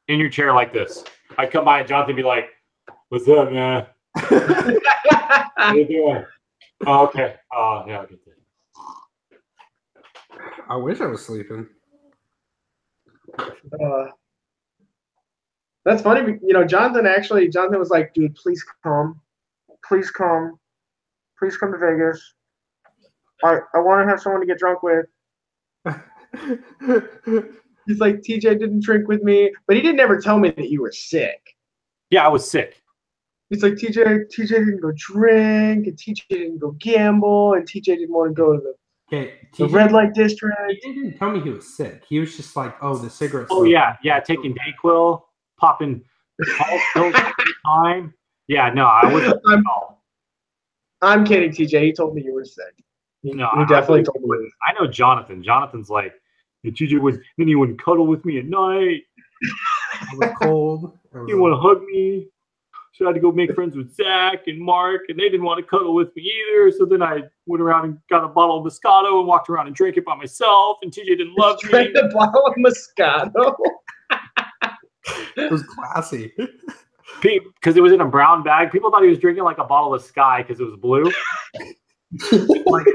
In your chair like this. I'd come by and Jonathan would be like, "What's up, man? What you doing?" Oh, okay. Yeah, I'll get that. I wish I was sleeping. That's funny. You know, Jonathan was like, dude, please come. Please come. Please come to Vegas. I want to have someone to get drunk with. He's like, TJ didn't drink with me, but he didn't ever tell me that you were sick. Yeah, I was sick. He's like, TJ didn't go drink, and TJ didn't go gamble, and TJ didn't want to go to the red light district. He didn't tell me he was sick. He was just like, oh, the cigarettes. Oh, yeah, taking Dayquil, popping pills at the time. Yeah, no, I wasn't. I'm kidding, TJ. He told me you were sick. He definitely told me. I know Jonathan. Jonathan's like, TJ then he wouldn't cuddle with me at night. I was cold. He didn't want to hug me. So I had to go make friends with Zach and Mark, and they didn't want to cuddle with me either. So then I went around and got a bottle of Moscato and walked around and drank it by myself. And TJ didn't love me. Drank a bottle of Moscato. It was classy. Because it was in a brown bag. People thought he was drinking like a bottle of Sky because it was blue. Look.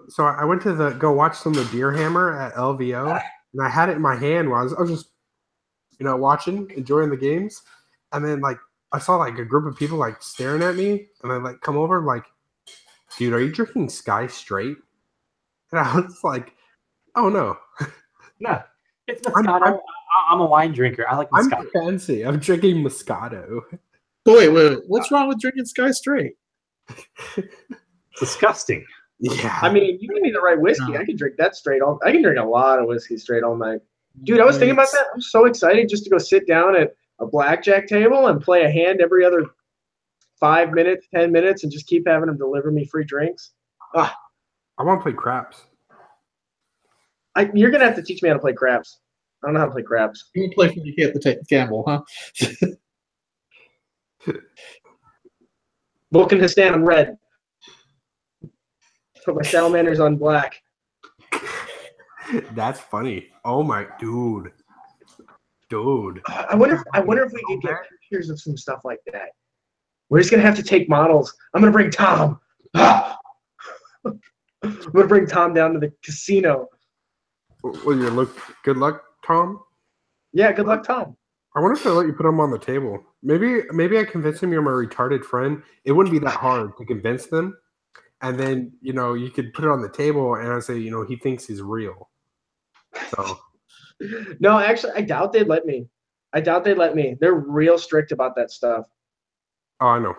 So I went to go watch some of the Deer Hammer at LVO, and I had it in my hand while I was just, watching, enjoying the games, and then I saw a group of people staring at me, and I come over like, dude, are you drinking Sky straight? And I was like, oh no, no, it's Moscato. I'm a wine drinker. I like Moscato. I'm fancy. I'm drinking Moscato. Wait. What's wrong with drinking Sky straight? Disgusting. Yeah. I mean, you give me the right whiskey. I can drink that straight all. I can drink a lot of whiskey straight all night. Dude, I was thinking about that. I'm so excited just to go sit down at a blackjack table and play a hand every other 5 minutes, 10 minutes, and just keep having them deliver me free drinks. I want to play craps. You're going to have to teach me how to play craps. I don't know how to play craps. You can play for the gamble, huh? Vulcan Hastan on red. Put my salamanders on black. That's funny. Oh my dude. I wonder if we could get pictures of some stuff like that. We're just gonna have to take models. I'm gonna bring Tom. I'm gonna bring Tom down to the casino. Well, good luck, Tom. Yeah, good luck, Tom. I wonder if they'll let you put him on the table. Maybe I convince him you're my retarded friend. It wouldn't be that hard to convince them. And then, you could put it on the table and I say, he thinks he's real. So no, actually, I doubt they'd let me. They're real strict about that stuff. Oh, I know.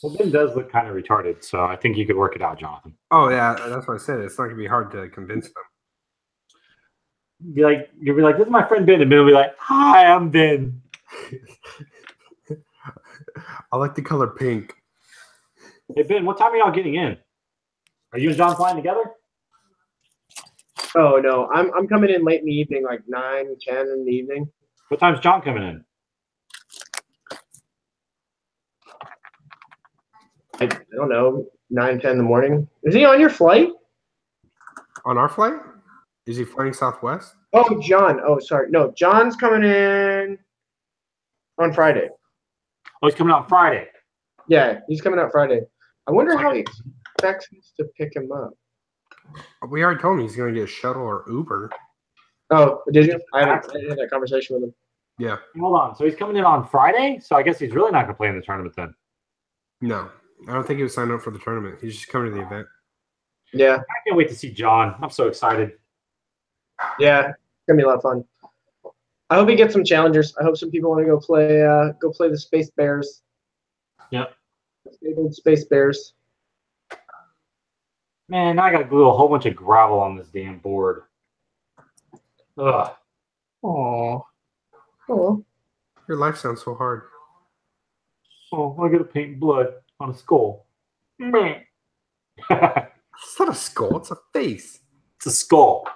Well, Ben does look kind of retarded, so I think you could work it out, Jonathan. Oh, yeah, that's what I said. It's not going to be hard to convince them. You'll be like, this is my friend Ben, and Ben will be like, hi, I'm Ben. I like the color pink. Hey, Ben, what time are y'all getting in? Are you and John flying together? Oh, no. I'm coming in late in the evening, like 9, 10 in the evening. What time's John coming in? I don't know, 9, 10 in the morning. Is he on your flight? On our flight? Is he flying Southwest? Oh, John. Oh, sorry. No, John's coming in on Friday. Oh, he's coming out Friday. Yeah, he's coming out Friday. I wonder how he expects us to pick him up. We already told him he's going to get a shuttle or Uber. Oh, did you? I had that conversation with him. Yeah. Hold on. So he's coming in on Friday? So I guess he's really not going to play in the tournament then. No. I don't think he was signed up for the tournament. He's just coming to the event. Yeah. I can't wait to see John. I'm so excited. Yeah, it's gonna be a lot of fun. I hope he gets some challengers. I hope some people want to go play the Space Bears. Yep. Space Bears. Man, now I got to glue a whole bunch of gravel on this damn board. Ugh. Aww. Oh. Your life sounds so hard. Oh, I got to paint blood on a skull. Meh. It's not a skull. It's a face. It's a skull.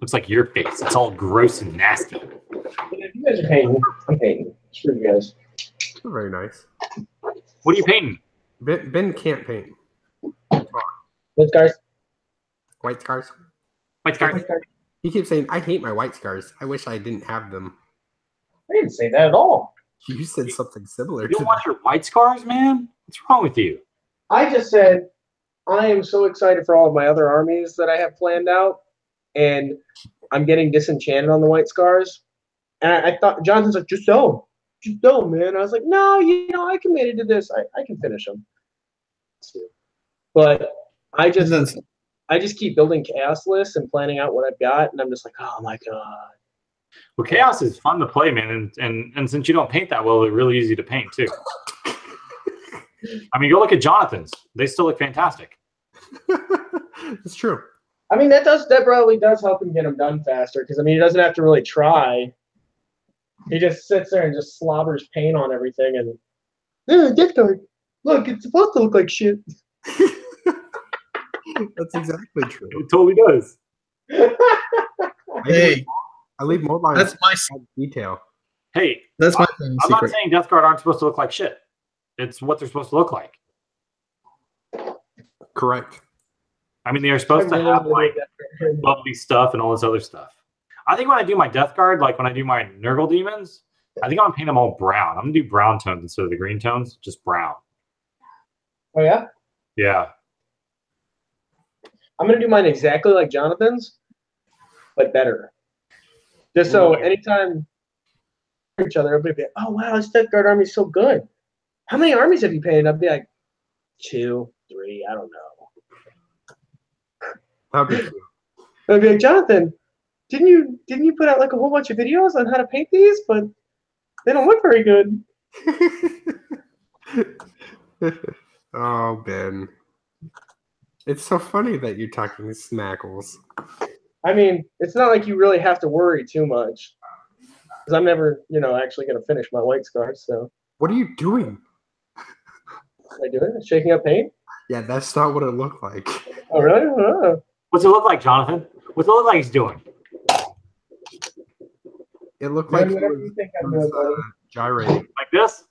Looks like your face. It's all gross and nasty. If you guys are painting, I'm painting. Screw you guys. Very nice. What are you painting? Ben can't paint. Those guys. White scars. White scars. He keeps saying, I hate my white scars. I wish I didn't have them. I didn't say that at all. You said something similar You to don't want your white scars, man? What's wrong with you? I just said I am so excited for all of my other armies that I have planned out, and I'm getting disenchanted on the white scars. And I thought Jonathan's like, just don't, man. I was like, no, I committed to this. I can finish them. But I just keep building chaos lists and planning out what I've got, and I'm just like, oh my god. Well, chaos is fun to play, man, and since you don't paint that well, they're really easy to paint too. I mean, go look at Jonathan's; they still look fantastic. It's true. I mean, that probably does help him get them done faster, because I mean, he doesn't have to really try. He just sits there and just slobbers paint on everything, and Death Guard. Look, it's supposed to look like shit. That's exactly true. It totally does. Hey, I leave mold lines. that's my detail. Hey, that's my I'm secret. not saying Death Guard aren't supposed to look like shit. It's what they're supposed to look like. Correct. I mean, they are supposed to have like bubbly stuff and all this other stuff. I think when I do my Death Guard, like when I do my Nurgle Demons, I think I'm gonna paint them all brown. I'm gonna do brown tones instead of the green tones, just brown. Oh yeah? Yeah. I'm gonna do mine exactly like Jonathan's, but better. Just so anytime each other, everybody be like, oh wow, this Death Guard army is so good. How many armies have you painted? I'd be like, 2, 3, I don't know. That'd be true. I'd be like, Jonathan, didn't you put out like a whole bunch of videos on how to paint these, but they don't look very good. Oh, Ben. It's so funny that you're talking smackles. I mean, it's not like you really have to worry too much. Because I'm never, actually going to finish my white scars, so. What are you doing? What am I doing? Shaking up paint? Yeah, that's not what it looked like. Oh, really? Oh. What's it look like, Jonathan? What's it look like he's doing? It looked like Whatever you think I'm doing, buddy. gyrating. Like this?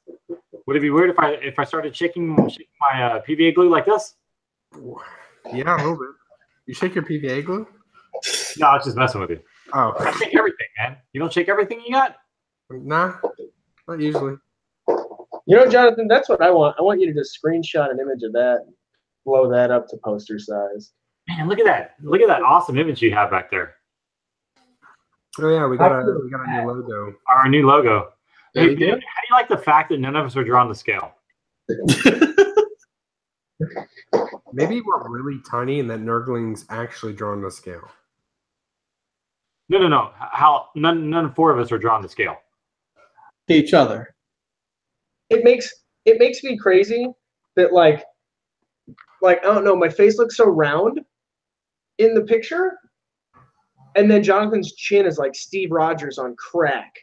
Would it be weird if I started shaking my PVA glue like this? Yeah, a little bit. You shake your PVA glue? No, I was just messing with you. Oh. I shake everything, man. You don't shake everything you got? Nah, not usually. Jonathan, that's what I want. I want you to just screenshot an image of that, blow that up to poster size. Man, look at that! Look at that awesome image you have back there. Oh yeah, we got a new logo. Our new logo. Hey, Yeah, Ben, how do you like the fact that none of us are drawn to scale? Maybe we're really tiny and that Nurgling's actually drawn to scale. No. How none 4 of us are drawn to scale. To each other. It makes me crazy that like I don't know, my face looks so round in the picture, and then Jonathan's chin is like Steve Rogers on crack.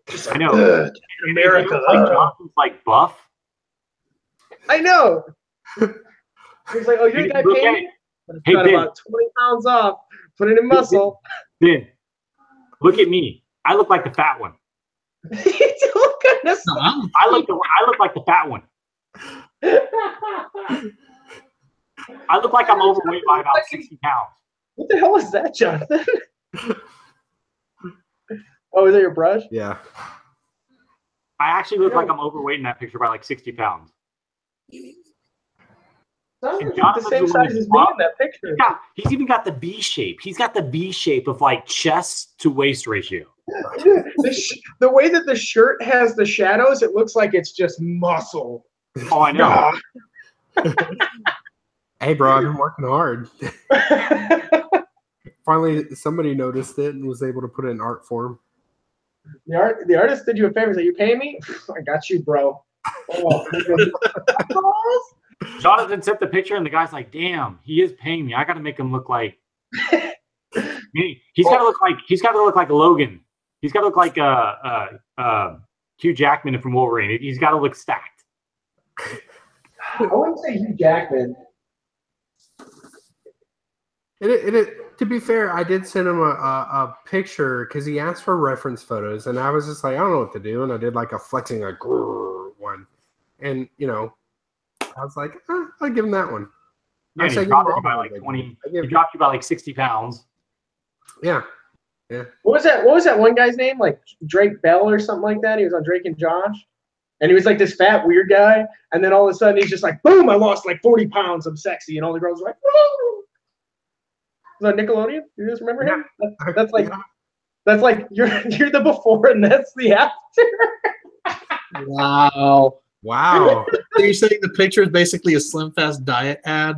Just like, I know. America. Like Jonathan's like buff. I know. He's like, oh, you're the guy paying? But it's got about 20 pounds off. Put it in muscle. Ben, look at me. I look like the fat one. I look like the fat one. I look like I'm overweight by about 60 pounds. What the hell was that, Jonathan? Oh, is that your brush? Yeah. I actually look like I'm overweight in that picture by like 60 pounds. Jonathan's the same size as me in that picture. He's even got the B shape. He's got the B shape of like chest to waist ratio. The way that the shirt has the shadows, it looks like it's just muscle. Oh, I know. Hey, bro, I've been working hard. Finally, somebody noticed it and was able to put it in art form. The artist did you a favor. Said, you paying me? I got you, bro. Oh. Jonathan sent the picture, and the guy's like, "Damn, he is paying me. I got to make him look like." He's got to look like Logan. He's got to look like Hugh Jackman from Wolverine. He's got to look stacked. I wouldn't say Hugh Jackman. To be fair, I did send him a picture because he asked for reference photos, and I was just like, I don't know what to do, and I did like a flexing like one, and I was like, I'll give him that one. Yeah, he dropped you by like 20. He dropped you by like 60 pounds. Yeah. What was that one guy's name? Like Drake Bell or something like that? He was on Drake and Josh. And he was like this fat, weird guy. And then all of a sudden he's just like, boom, I lost like 40 pounds. I'm sexy. And all the girls were like, woo! Was that Nickelodeon? You guys remember him? That's like you're the before and that's the after. Wow. Wow. So you're saying the picture is basically a Slim Fast diet ad?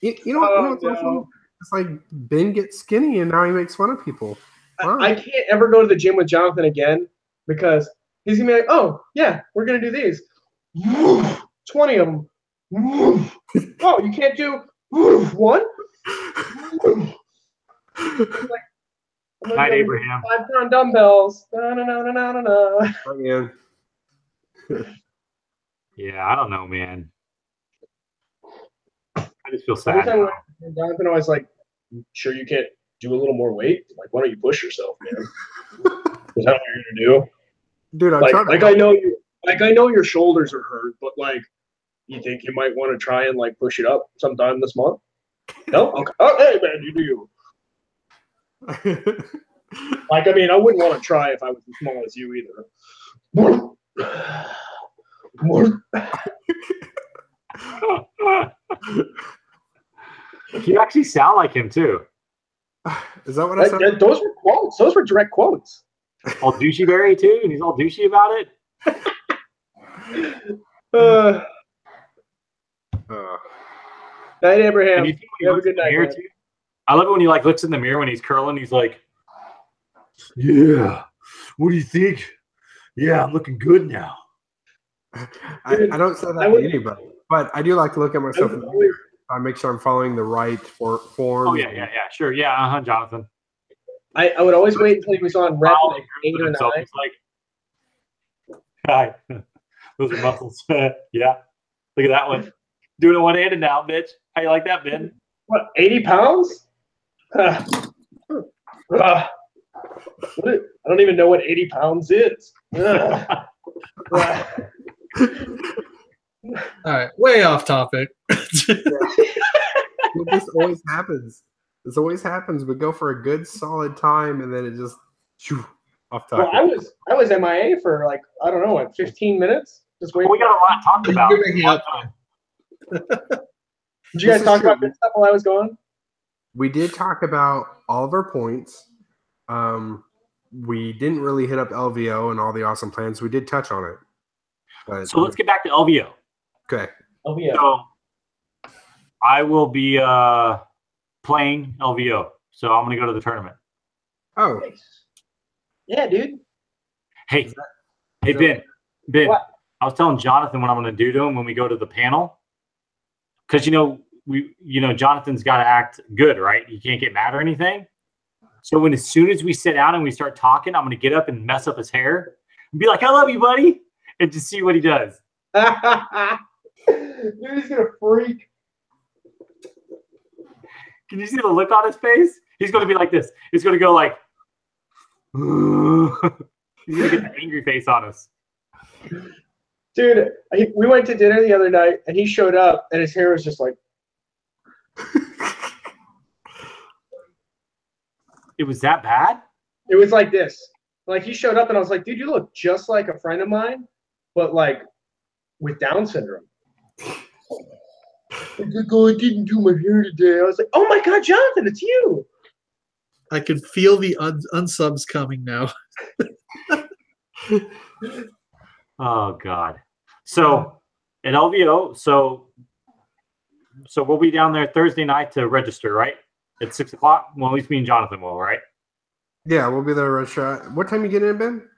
You know what's awesome? It's like Ben gets skinny and now he makes fun of people. Wow. I can't ever go to the gym with Jonathan again because he's gonna be like, oh yeah, we're gonna do these. 20 of them. Oh, you can't do one? Night, Abraham. 5-pound dumbbells. No. Oh, man. Yeah, I don't know, man. I just feel sad. Jonathan always like, sure you can't do a little more weight? Like, why don't you push yourself, man? Is that what you're gonna do? Dude, I know your shoulders are hurt, but like, you think you might want to try and like push it up sometime this month? No? Okay. Oh, hey man, you do. Like, I mean, I wouldn't want to try if I was as small as you either. You actually sound like him too. Is that what I said? Those were quotes. Those were direct quotes. All douchey-berry too, and he's all douchey about it. Night, Abraham. And you have a good night. Too? I love it when he like looks in the mirror when he's curling. He's like, "Yeah, what do you think? Yeah, I'm looking good now." I don't say that to anybody, but I do like to look at myself in the mirror. I make sure I'm following the right form. Oh yeah, sure, yeah, Jonathan. I would always wait until he was on rep like 8 or 9. He's like, hi, those are muscles. Yeah, look at that one. Doing it one-handed now, bitch. How you like that, Ben? What, 80 pounds? I don't even know what 80 pounds is. All right, way off topic. This always happens. This always happens. We go for a good solid time and then it just off topic. Well, I was MIA for like, I don't know, like 15 minutes. Just waiting. We got a lot to talk about. You're making up. Did you guys talk about this stuff while I was gone? We did talk about all of our points. We didn't really hit up LVO and all the awesome plans. We did touch on it. But, so let's get back to LVO. Okay. LVO. So I will be playing LVO. So I'm going to go to the tournament. Oh. Yeah, dude. Hey, Ben. What? I was telling Jonathan what I'm going to do to him when we go to the panel. Because, Jonathan's got to act good, right? He can't get mad or anything. So as soon as we sit down and we start talking, I'm going to get up and mess up his hair and be like, I love you, buddy. And just see what he does. Dude, he's going to freak. Can you see the look on his face? He's going to be like this. He's going to go like, he's going to get the angry face on us. Dude, we went to dinner the other night, and he showed up, and his hair was just like. It was that bad? It was like this. Like, he showed up, and I was like, dude, you look just like a friend of mine, but, like, with Down syndrome. He's like, oh, I didn't do my hair today. I was like, oh, my God, Jonathan, it's you. I can feel the unsubs coming now. Oh, God. So at LVO, so we'll be down there Thursday night to register, right? At 6 o'clock? Well, at least me and Jonathan will, right? Yeah, we'll be there at restaurant. What time you getting in, Ben?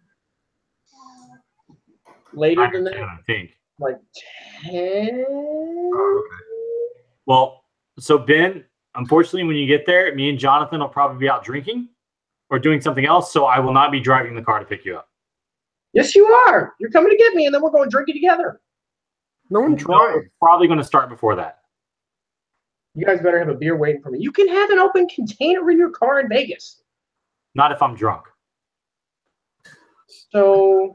Later than that? I think. Like 10? Oh, okay. Well, so Ben, unfortunately, when you get there, me and Jonathan will probably be out drinking or doing something else, so I will not be driving the car to pick you up. Yes, you are. You're coming to get me, and then we're going drinking together. No one tried. We're probably going to start before that. You guys better have a beer waiting for me. You can have an open container in your car in Vegas. Not if I'm drunk. So,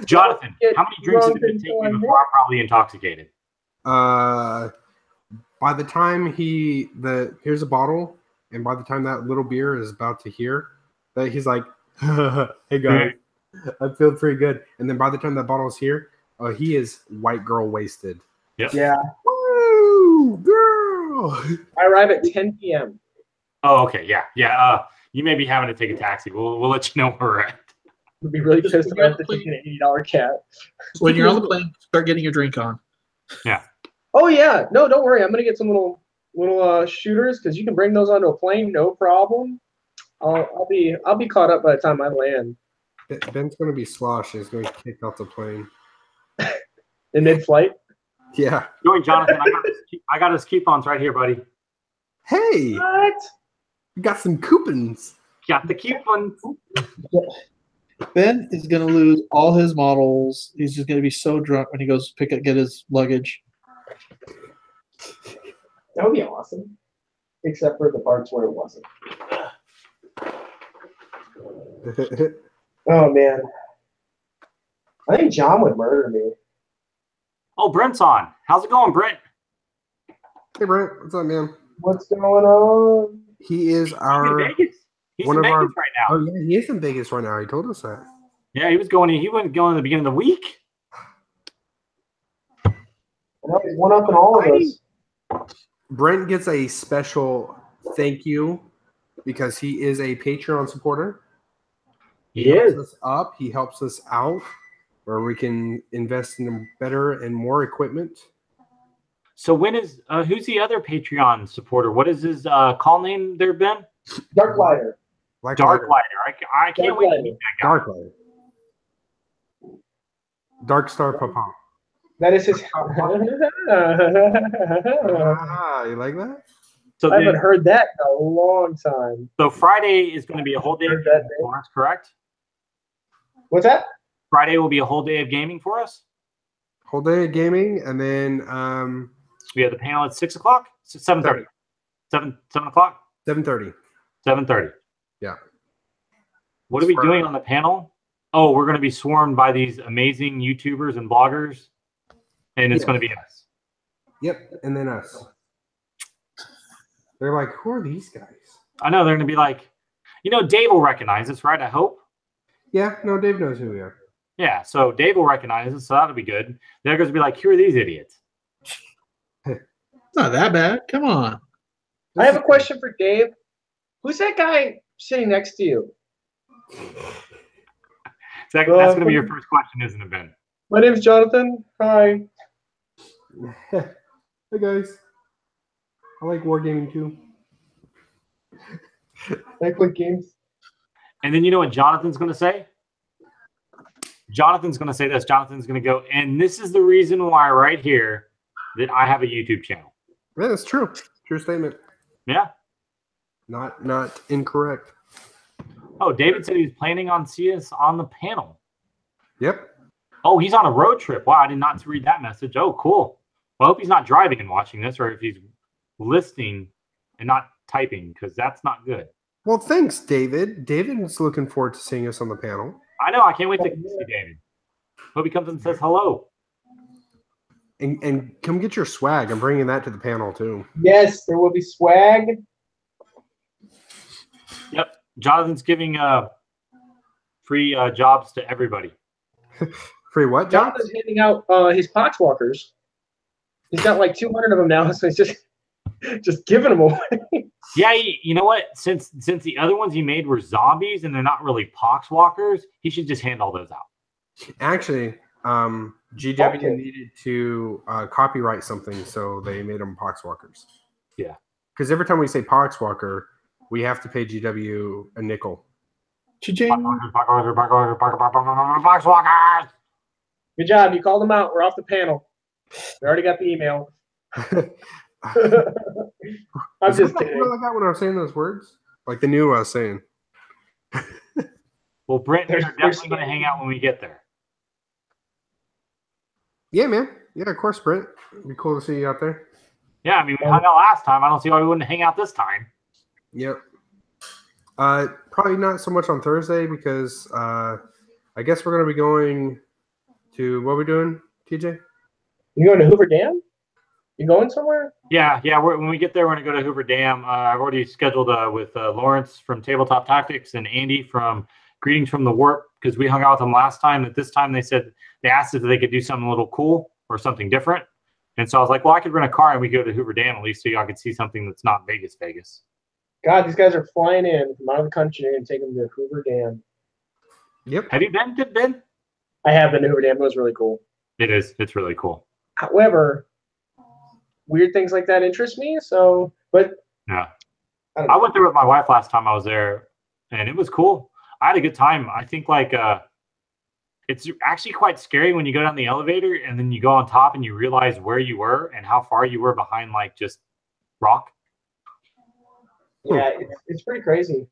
Jonathan, how many drinks is it going to take me before I'm probably intoxicated? By the time here's a bottle, and by the time that little beer is about to hear, that he's like, "Hey guys, I feel pretty good." And then by the time that bottle's here, he is white girl wasted. Yep. Yeah. Woo, girl! I arrive at 10 p.m. Oh, okay. Yeah. You may be having to take a taxi. We'll let you know where we're at. Would be really pissed if I have to take an $80 cat. When you're on the plane, start getting your drink on. Yeah. Oh yeah, no, don't worry. I'm gonna get some little shooters because you can bring those onto a plane, no problem. I'll be caught up by the time I land. Ben's gonna be sloshed. He's gonna kick off the plane In mid-flight. Yeah. Join Jonathan. I got his coupons right here, buddy. Hey, What? you got some coupons. Got the coupons. Ben is going to lose all his models. He's just going to be so drunk when he goes to get his luggage. That would be awesome. Except for the parts where it wasn't. Oh man. I think John would murder me. Oh, Brent's on. How's it going, Brent? Hey Brent, what's up, man? What's going on? He is our He's in Vegas. He's one in of Vegas our. right now. Oh yeah, he is in Vegas right now. He told us that. Yeah, he went going at the beginning of the week. I know he's one up in all of us. Brent gets a special thank you because he is a Patreon supporter. He helps is. us up. He helps us out where we can invest in better and more equipment. So when is who's the other Patreon supporter? What is his call name there, Ben? Darklighter. Darklighter. I can't wait to meet that guy. Darklighter. Dark Star Papa. That is his. Ah, you like that? So I haven't heard that in a long time. So Friday is going to be a whole day of Heard that gaming name. for us, correct? What's that? Friday will be a whole day of gaming for us. Whole day of gaming, and then We have the panel at 6 o'clock, 7:30, 7 o'clock, 7:30. 7:30. Yeah. What are we doing on the panel? Oh, we're going to be swarmed by these amazing YouTubers and bloggers, and it's going to be us. Yep, and then us. They're like, who are these guys? I know they're going to be like, Dave will recognize us, right? I hope. Yeah, no, Dave knows who we are. Yeah, so Dave will recognize us, so that'll be good. The others will be like, who are these idiots? It's not that bad. Come on. I have a question for Dave. Who's that guy sitting next to you? That's going to be your first question, isn't it, Ben? My name's Jonathan. Hi. Hey guys, I like wargaming too. I play games. And then you know what Jonathan's going to say? Jonathan's going to say this. Jonathan's going to go, and this is the reason why right here that I have a YouTube channel. Yeah, that's true. True statement. Yeah. Not incorrect. Oh, David said he was planning on seeing us on the panel. Yep. Oh, he's on a road trip. Wow, I did not read that message. Oh, cool. Well, I hope he's not driving and watching this, or if he's listening and not typing, because that's not good. Well, thanks, David. David is looking forward to seeing us on the panel. I know. I can't wait to see David. Hope he comes and says hello. And come get your swag. I'm bringing that to the panel too. Yes, there will be swag. Yep. Jonathan's giving free jobs to everybody. Free what, John? Jonathan's handing out his Poxwalkers. He's got like 200 of them now, so he's just giving them away. Yeah, you know what? Since the other ones he made were zombies and they're not really poxwalkers, he should just hand all those out. Actually, GW needed to copyright something, so they made them poxwalkers. Yeah. Because every time we say poxwalker, we have to pay GW a nickel. Cha-ching. Poxwalkers! Good job. You called them out. We're off the panel. We already got the email. I'm just kidding. You know like that when I was saying those words? Like the new I was saying. Well, Brent and I are definitely going to hang out when we get there. Yeah, man. Yeah, of course, Brent. It'd be cool to see you out there. Yeah, I mean, we hung out last time. I don't see why we wouldn't hang out this time. Yep. Probably not so much on Thursday because I guess we're going to be going to what are we doing, TJ? You going to Hoover Dam? You going somewhere? Yeah. When we get there, we're going to go to Hoover Dam. I've already scheduled with Lawrence from Tabletop Tactics and Andy from Greetings from the Warp because we hung out with them last time. At this time, they asked if they could do something a little cool or something different. And so I was like, well, I could rent a car and we go to Hoover Dam at least so y'all could see something that's not Vegas. God, these guys are flying in from out of the country and taking them to Hoover Dam. Yep. Have you been, Ben? I have been to Hoover Dam. It was really cool. It is. It's really cool. However, weird things like that interest me. So, but yeah, I went there with my wife last time I was there, and it was cool. I had a good time. I think it's actually quite scary when you go down the elevator and then you go on top and you realize where you were and how far you were behind like just rock. Yeah, it's pretty crazy.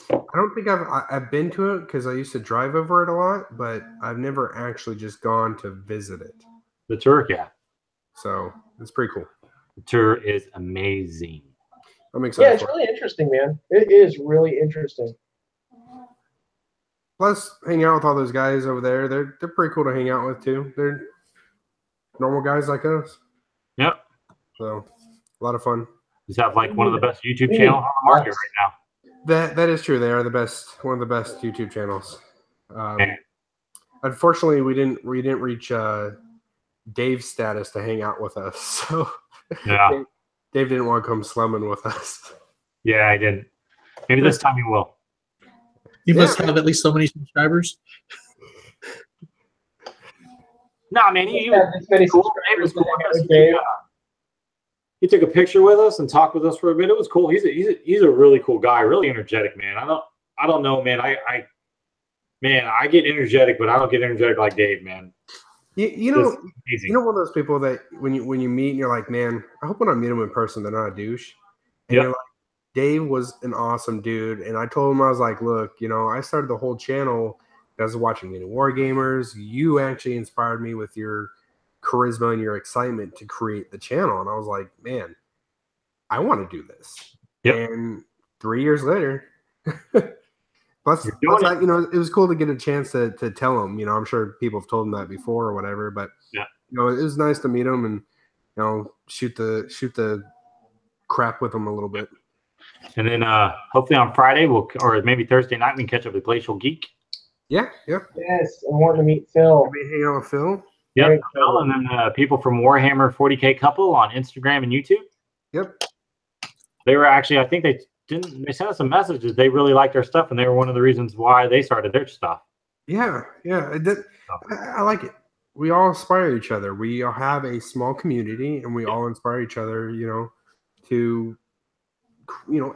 I don't think I've been to it because I used to drive over it a lot, but I've never actually just gone to visit it. The tour, yeah. So it's pretty cool. The tour is amazing. I'm excited. Yeah, it's really interesting, man. It is really interesting. Plus, hanging out with all those guys over there, they're pretty cool to hang out with too. They're normal guys like us. Yep. So a lot of fun. Just have like one of the best YouTube channels on the market right now. That is true. They are the best, one of the best YouTube channels. Unfortunately, we didn't reach Dave's status to hang out with us. So yeah, Dave didn't want to come slumming with us. Yeah, I didn't. Maybe this time he will. You must have at least so many subscribers. No, man, he was cool. It was cool. He took a picture with us and talked with us for a bit. It was cool. He's a really cool guy, really energetic, man. I don't know, man. I get energetic, but I don't get energetic like Dave, man. You know, one of those people that when you meet and you're like, man, I hope when I meet him in person, they're not a douche. And you're like, Dave was an awesome dude. And I told him, I was like, look, I started the whole channel because of watching many Wargamers. You actually inspired me with your charisma and your excitement to create the channel. And I was like, man, I want to do this. Yep. And 3 years later, plus it was cool to get a chance to tell him. I'm sure people have told him that before or whatever, but it was nice to meet him and shoot the crap with him a little bit. And then hopefully on Friday or maybe Thursday night we can catch up with Glacial Geek. Yeah. Yes, I'm wanting to meet Phil. Maybe hang out with Phil. Yep, Phil, and then people from Warhammer 40K Couple on Instagram and YouTube. Yep. They were actually, I think they sent us some messages. They really liked our stuff, and they were one of the reasons why they started their stuff. Yeah. I like it. We all inspire each other. We all have a small community, and we all inspire each other, to,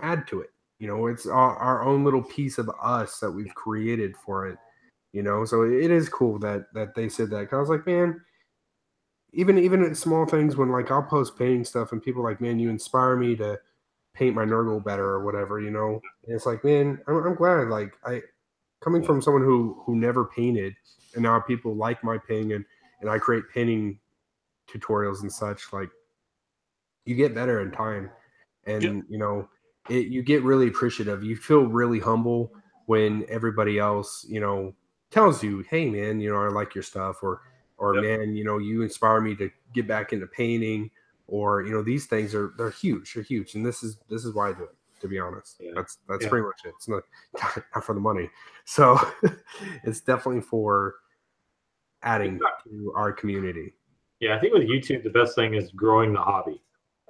add to it. It's our own little piece of us that we've created for it. So it is cool that they said that. 'Cause I was like, man, even at small things when like I'll post painting stuff and people are like, man, you inspire me to paint my Nurgle better or whatever, And it's like, man, I'm glad. Like coming from someone who never painted, and now people like my painting and I create painting tutorials and such. Like you get better in time, and you get really appreciative. You feel really humble when everybody else, tells you, hey man, I like your stuff, or man, you inspire me to get back into painting, or these things they're huge, and this is why I do it, to be honest. That's pretty much it. It's not for the money, so it's definitely for adding to our community. I think with YouTube the best thing is growing the hobby.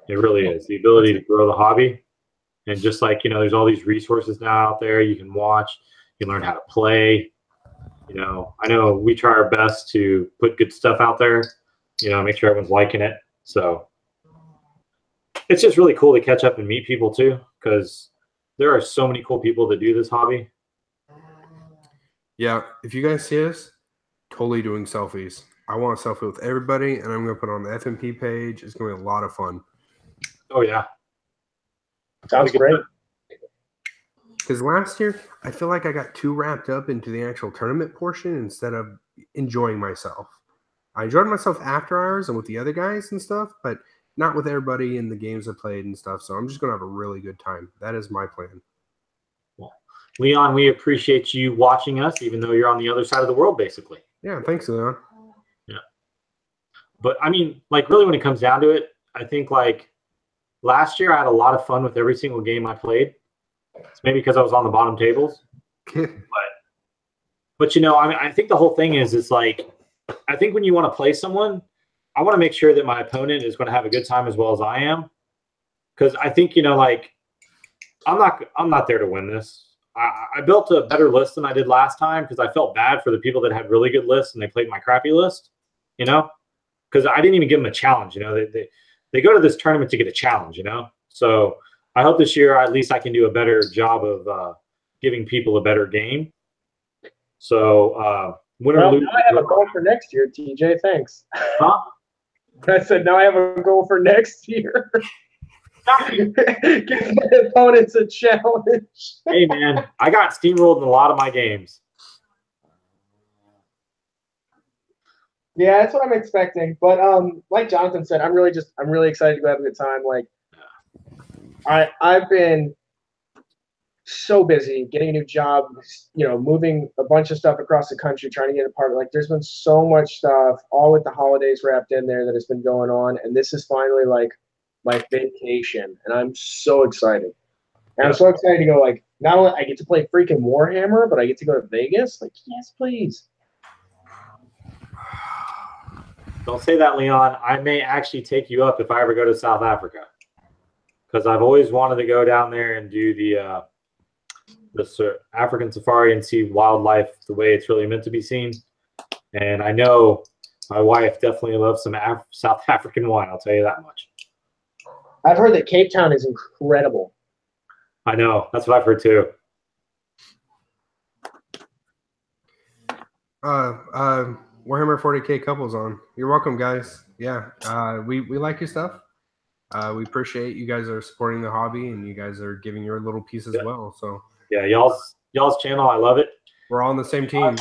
It really is the ability to grow the hobby, and just like there's all these resources now out there you can watch, you can learn how to play. I know we try our best to put good stuff out there, make sure everyone's liking it. So it's just really cool to catch up and meet people too, because there are so many cool people that do this hobby. Yeah, if you guys see us, totally doing selfies. I want a selfie with everybody, and I'm going to put it on the FNP page. It's going to be a lot of fun. Oh, yeah. Sounds great. Because last year, I feel like I got too wrapped up into the actual tournament portion instead of enjoying myself. I enjoyed myself after hours and with the other guys and stuff, but not with everybody in the games I played and stuff. So I'm just gonna have a really good time. That is my plan. Well, Leon, we appreciate you watching us, even though you're on the other side of the world, basically. Yeah, thanks, Leon. Yeah. But I mean, like, really, when it comes down to it, I think like last year I had a lot of fun with every single game I played. It's maybe because I was on the bottom tables. But you know, I mean, I think the whole thing is, it's like, I think when you want to play someone, I want to make sure that my opponent is going to have a good time as well as I am. Because I think, you know, like, I'm not there to win this. I built a better list than I did last time because I felt bad for the people that had really good lists and they played my crappy list, you know, because I didn't even give them a challenge. You know, they go to this tournament to get a challenge, you know. So I hope this year at least I can do a better job of giving people a better game. So win or lose. Now I have a goal for next year, TJ. Thanks. Huh? I said now I have a goal for next year. Give my opponents a challenge. Hey man, I got steamrolled in a lot of my games. Yeah, that's what I'm expecting. But like Jonathan said, I'm really excited to go have a good time. Like I've been so busy getting a new job, you know, moving a bunch of stuff across the country, trying to get an apartment. Like there's been so much stuff, all with the holidays wrapped in there, that has been going on. And this is finally like my vacation. And I'm so excited. And I'm so excited to go, like, not only I get to play freaking Warhammer, but I get to go to Vegas. Like, yes, please. Don't say that, Leon. I may actually take you up if I ever go to South Africa, because I've always wanted to go down there and do the African safari and see wildlife the way it's really meant to be seen. And I know my wife definitely loves some South African wine. I'll tell you that much. I've heard that Cape Town is incredible. I know. That's what I've heard too. Warhammer 40K couples on. You're welcome, guys. Yeah, we like your stuff. We appreciate you guys are supporting the hobby, and you guys are giving your little piece as well. So yeah, y'all's channel, I love it. We're all on the same team.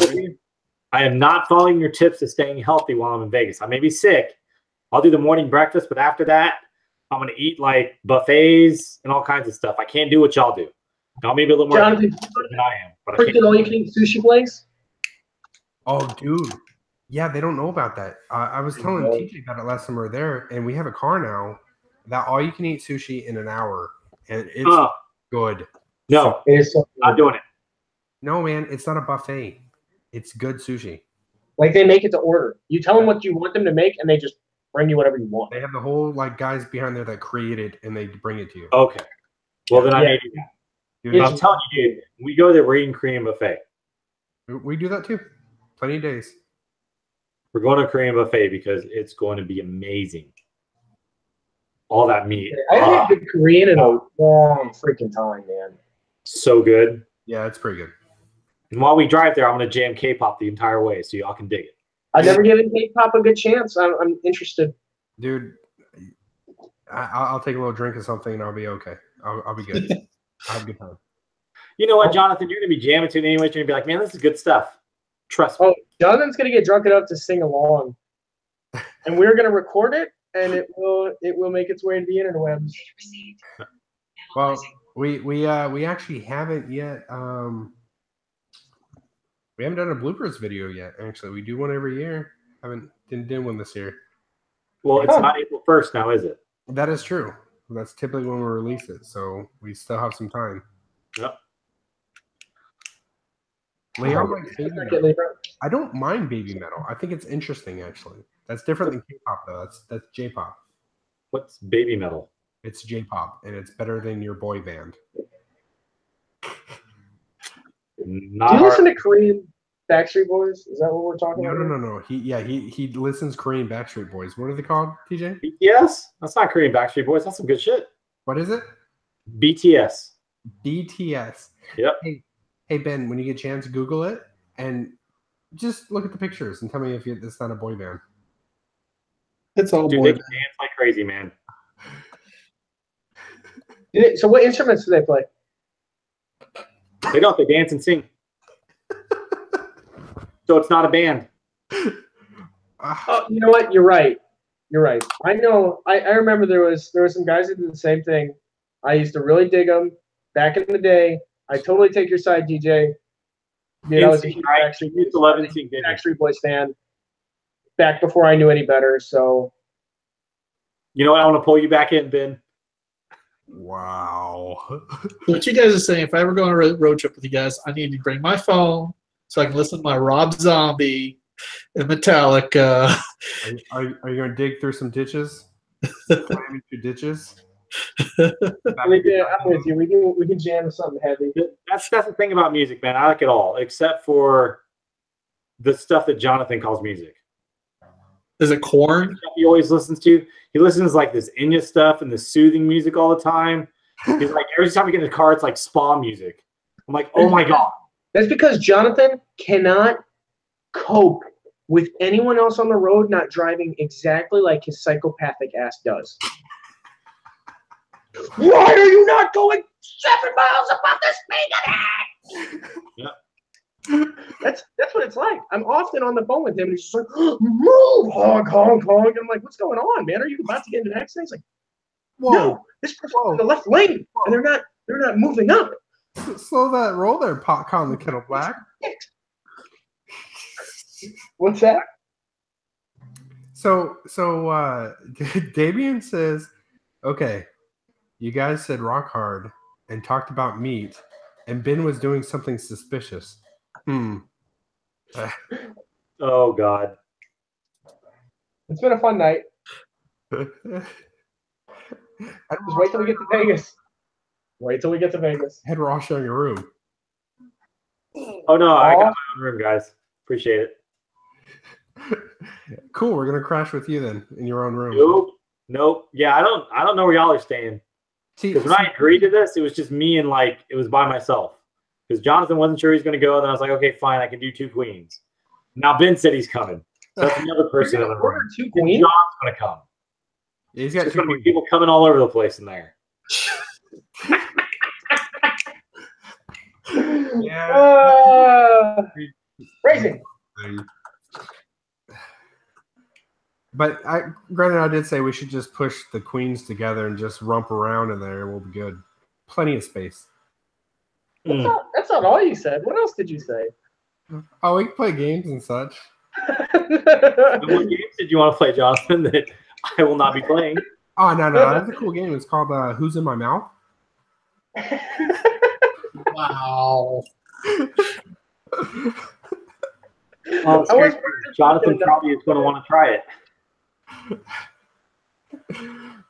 I am not following your tips to staying healthy while I'm in Vegas. I may be sick. I'll do the morning breakfast, but after that, I'm going to eat like buffets and all kinds of stuff. I can't do what y'all do. Y'all may be a little more Jonathan, than I am. But freaking all you can eat sushi place? Oh, dude. Yeah, they don't know about that. I was telling TJ about it last time we were there, and we have a car now that all you can eat sushi in an hour, and it's good. No, it is so good. Not doing it. No, man, it's not a buffet. It's good sushi. Like they make it to order. You tell them what you want them to make, and they just bring you whatever you want. They have the whole like guys behind there that create it, and they bring it to you. Okay. Well, then I may do that. Dude, I'm telling you, dude, we go there, we're eating Korean buffet. We do that too. Plenty of days. We're going to Korean buffet because it's going to be amazing. All that meat. I haven't had good Korean in a long freaking time, man. So good. Yeah, it's pretty good. And while we drive there, I'm going to jam K-pop the entire way so y'all can dig it. I've never given K-pop a good chance. I'm interested. Dude, I'll take a little drink of something and I'll be okay. I'll be good. I'll have a good time. You know what, Jonathan? You're going to be jamming to it anyway. You're going to be like, man, this is good stuff. Trust me. Oh, Jonathan's going to get drunk enough to sing along. And we're going to record it, and it will make its way to the interwebs. Well, we actually haven't yet. We haven't done a bloopers video yet. Actually, we do one every year. Didn't do one this year. Well, it's not April 1st now, is it? That is true. That's typically when we release it, so we still have some time. Yep. Leon likes baby metal. I don't mind baby metal. I think it's interesting, actually. That's different than K-pop, though. That's J-pop. What's baby metal? It's J-pop, and it's better than your boy band. Do you listen to Korean Backstreet Boys? Is that what we're talking about? No. He listens Korean Backstreet Boys. What are they called, TJ? BTS? That's not Korean Backstreet Boys. That's some good shit. What is it? BTS. BTS. Yep. Hey Ben, when you get a chance, Google it and just look at the pictures and tell me if it's not a boy band. It's all Dude, boy they band. dance like crazy, man. So what instruments do they play? They don't. They dance and sing. So it's not a band. Oh, you know what? You're right. You're right. I know. I remember there was some guys that did the same thing. I used to really dig them back in the day. I totally take your side, DJ. Dude, I was a huge Backstreet Boys fan back before I knew any better. So, you know what? I want to pull you back in, Ben. Wow. What you guys are saying, if I ever go on a road trip with you guys, I need to bring my phone so I can listen to my Rob Zombie and Metallica. Are you going to dig through some ditches? Climb into ditches? I'm with you. We can jam to something heavy. That's the thing about music, man. I like it all, except for the stuff that Jonathan calls music. Is it Korn? He always listens to. He listens like this Enya stuff and the soothing music all the time. He's like, every time we get in the car, it's like spa music. I'm like, oh my God. That's because Jonathan cannot cope with anyone else on the road not driving exactly like his psychopathic ass does. Why are you not going 7 miles above the speed limit? Yep. That's what it's like. I'm often on the phone with him, and he's just like, "Move, honk, honk, honk." I'm like, "What's going on, man? Are you about to get into an accident?" He's like, Whoa. "No, this person's in the left lane, and they're not moving up." Slow that roll there, pot calm the kettle black. What's that? So Damien says, okay, you guys said rock hard and talked about meat, and Ben was doing something suspicious. Oh God. It's been a fun night. Just wait till we get to Vegas. Wait till we get to Vegas. Head Ross in your room. Oh no, I got my own room, guys. Appreciate it. Cool, we're gonna crash with you then in your own room. Nope. Yeah, I don't know where y'all are staying. Because when I agreed to this, it was just me and it was by myself. Because Jonathan wasn't sure he's going to go. Then I was like, okay, fine, I can do 2 queens. Now Ben said he's coming. So that's another person in the room. 2 queens? John's going to come. Yeah, he's got There's 2 going to be queens. people coming all over the place in there. Yeah. Racing. But granted, I did say we should just push the queens together and just rump around in there. We'll be good. Plenty of space. That's not all you said. What else did you say? Oh, we can play games and such. What games did you want to play, Jonathan, that I will not be playing? Oh, no. That's a cool game. It's called Who's in My Mouth? Wow. Jonathan probably is going to want to try it.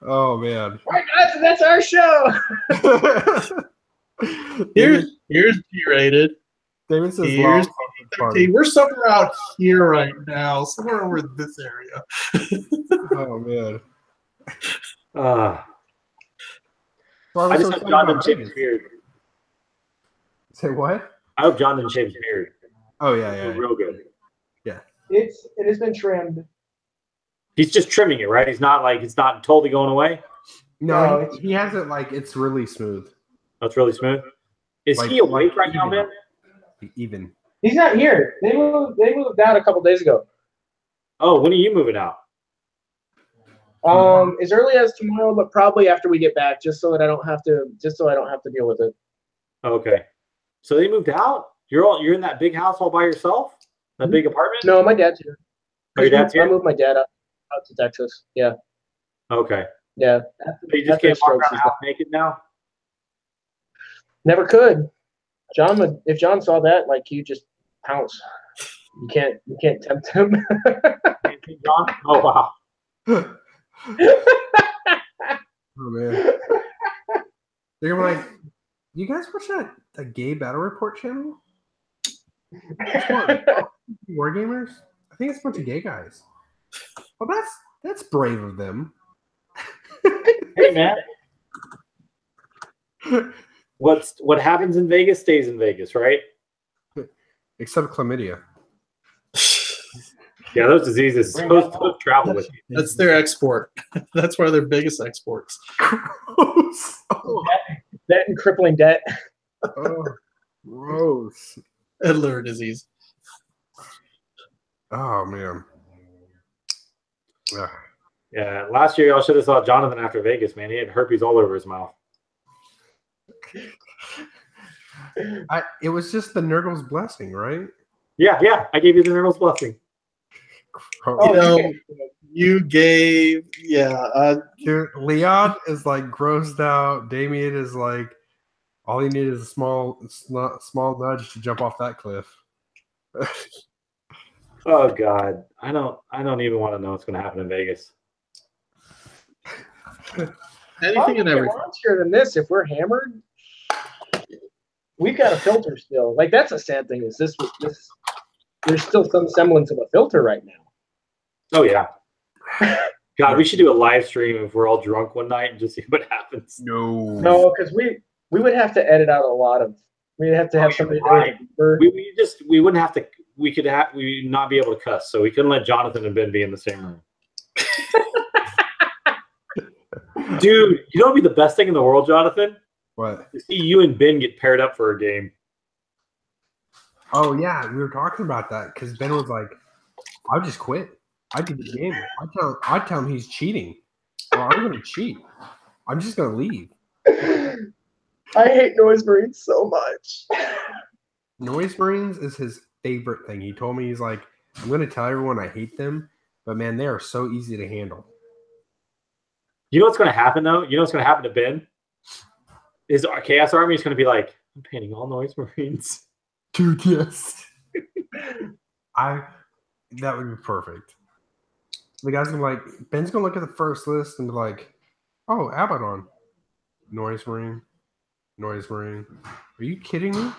Oh, man. All right, guys, so that's our show. Here's G-rated. David says Here's party. We're somewhere out here right now, somewhere over in this area. Oh, man. I just hope John didn't shave his beard. Say what? I hope John didn't shave his beard. Oh, yeah. Real good. Yeah. It has been trimmed. He's just trimming it, right? He's not it's not totally going away. No, he has it it's really smooth. Oh, it's really smooth. Is he awake right now, man? Even. He's not here. They moved out a couple days ago. Oh, when are you moving out? As early as tomorrow, but probably after we get back, just so I don't have to deal with it. Okay. So they moved out? You're in that big house all by yourself? That big apartment? No, my dad's here. Oh, your dad's here? I moved my dad out to Texas. Yeah. Okay. Yeah. So you just can't walk around the house naked now? Never could. If John saw that, he'd just pounce. You can't tempt him. John? Oh wow. Oh man. They're gonna be like, you guys watch that gay battle report channel? Wargamers? I think it's a bunch of gay guys. Well, that's brave of them. Hey man. What happens in Vegas stays in Vegas, right? Except chlamydia. Yeah, those diseases those travel with you. That's their export. That's one of their biggest exports. Gross. Oh. That and crippling debt. Oh, gross. And liver disease. Oh man. Yeah, last year y'all should have saw Jonathan after Vegas, man. He had herpes all over his mouth. It was just the Nurgle's blessing, right? Yeah. I gave you the Nurgle's blessing. Oh, You know, okay. you gave, Dude, Leon is like grossed out. Damien is like, all he needed is a small nudge to jump off that cliff. Oh God, I don't even want to know what's going to happen in Vegas. anything and everything. Launchier than this. If we're hammered, we've got a filter still. Like that's a sad thing. Is this? There's still some semblance of a filter right now. Oh yeah. God, we should do a live stream if we're all drunk one night and just see what happens. No, because we would have to edit out a lot of. We'd have to have somebody. Right. We wouldn't have to. We would not be able to cuss, so we couldn't let Jonathan and Ben be in the same room. Dude, you know what would be the best thing in the world, Jonathan? What? To see you and Ben get paired up for a game. Oh yeah, we were talking about that because Ben was like, "I'll just quit. I do the game. I tell him he's cheating. Well, I'm going to cheat. I'm just going to leave." I hate Noise Marines so much. Noise Marines is his favorite thing. He told me, he's like, "I'm going to tell everyone I hate them, but man, they are so easy to handle." You know what's going to happen though? You know what's going to happen to Ben? His Chaos Army is going to be like, "I'm painting all Noise Marines." Dude, yes. That would be perfect. The guy's gonna be like, Ben's gonna look at the first list and be like, "Oh, Abaddon, Noise Marine. Are you kidding me?"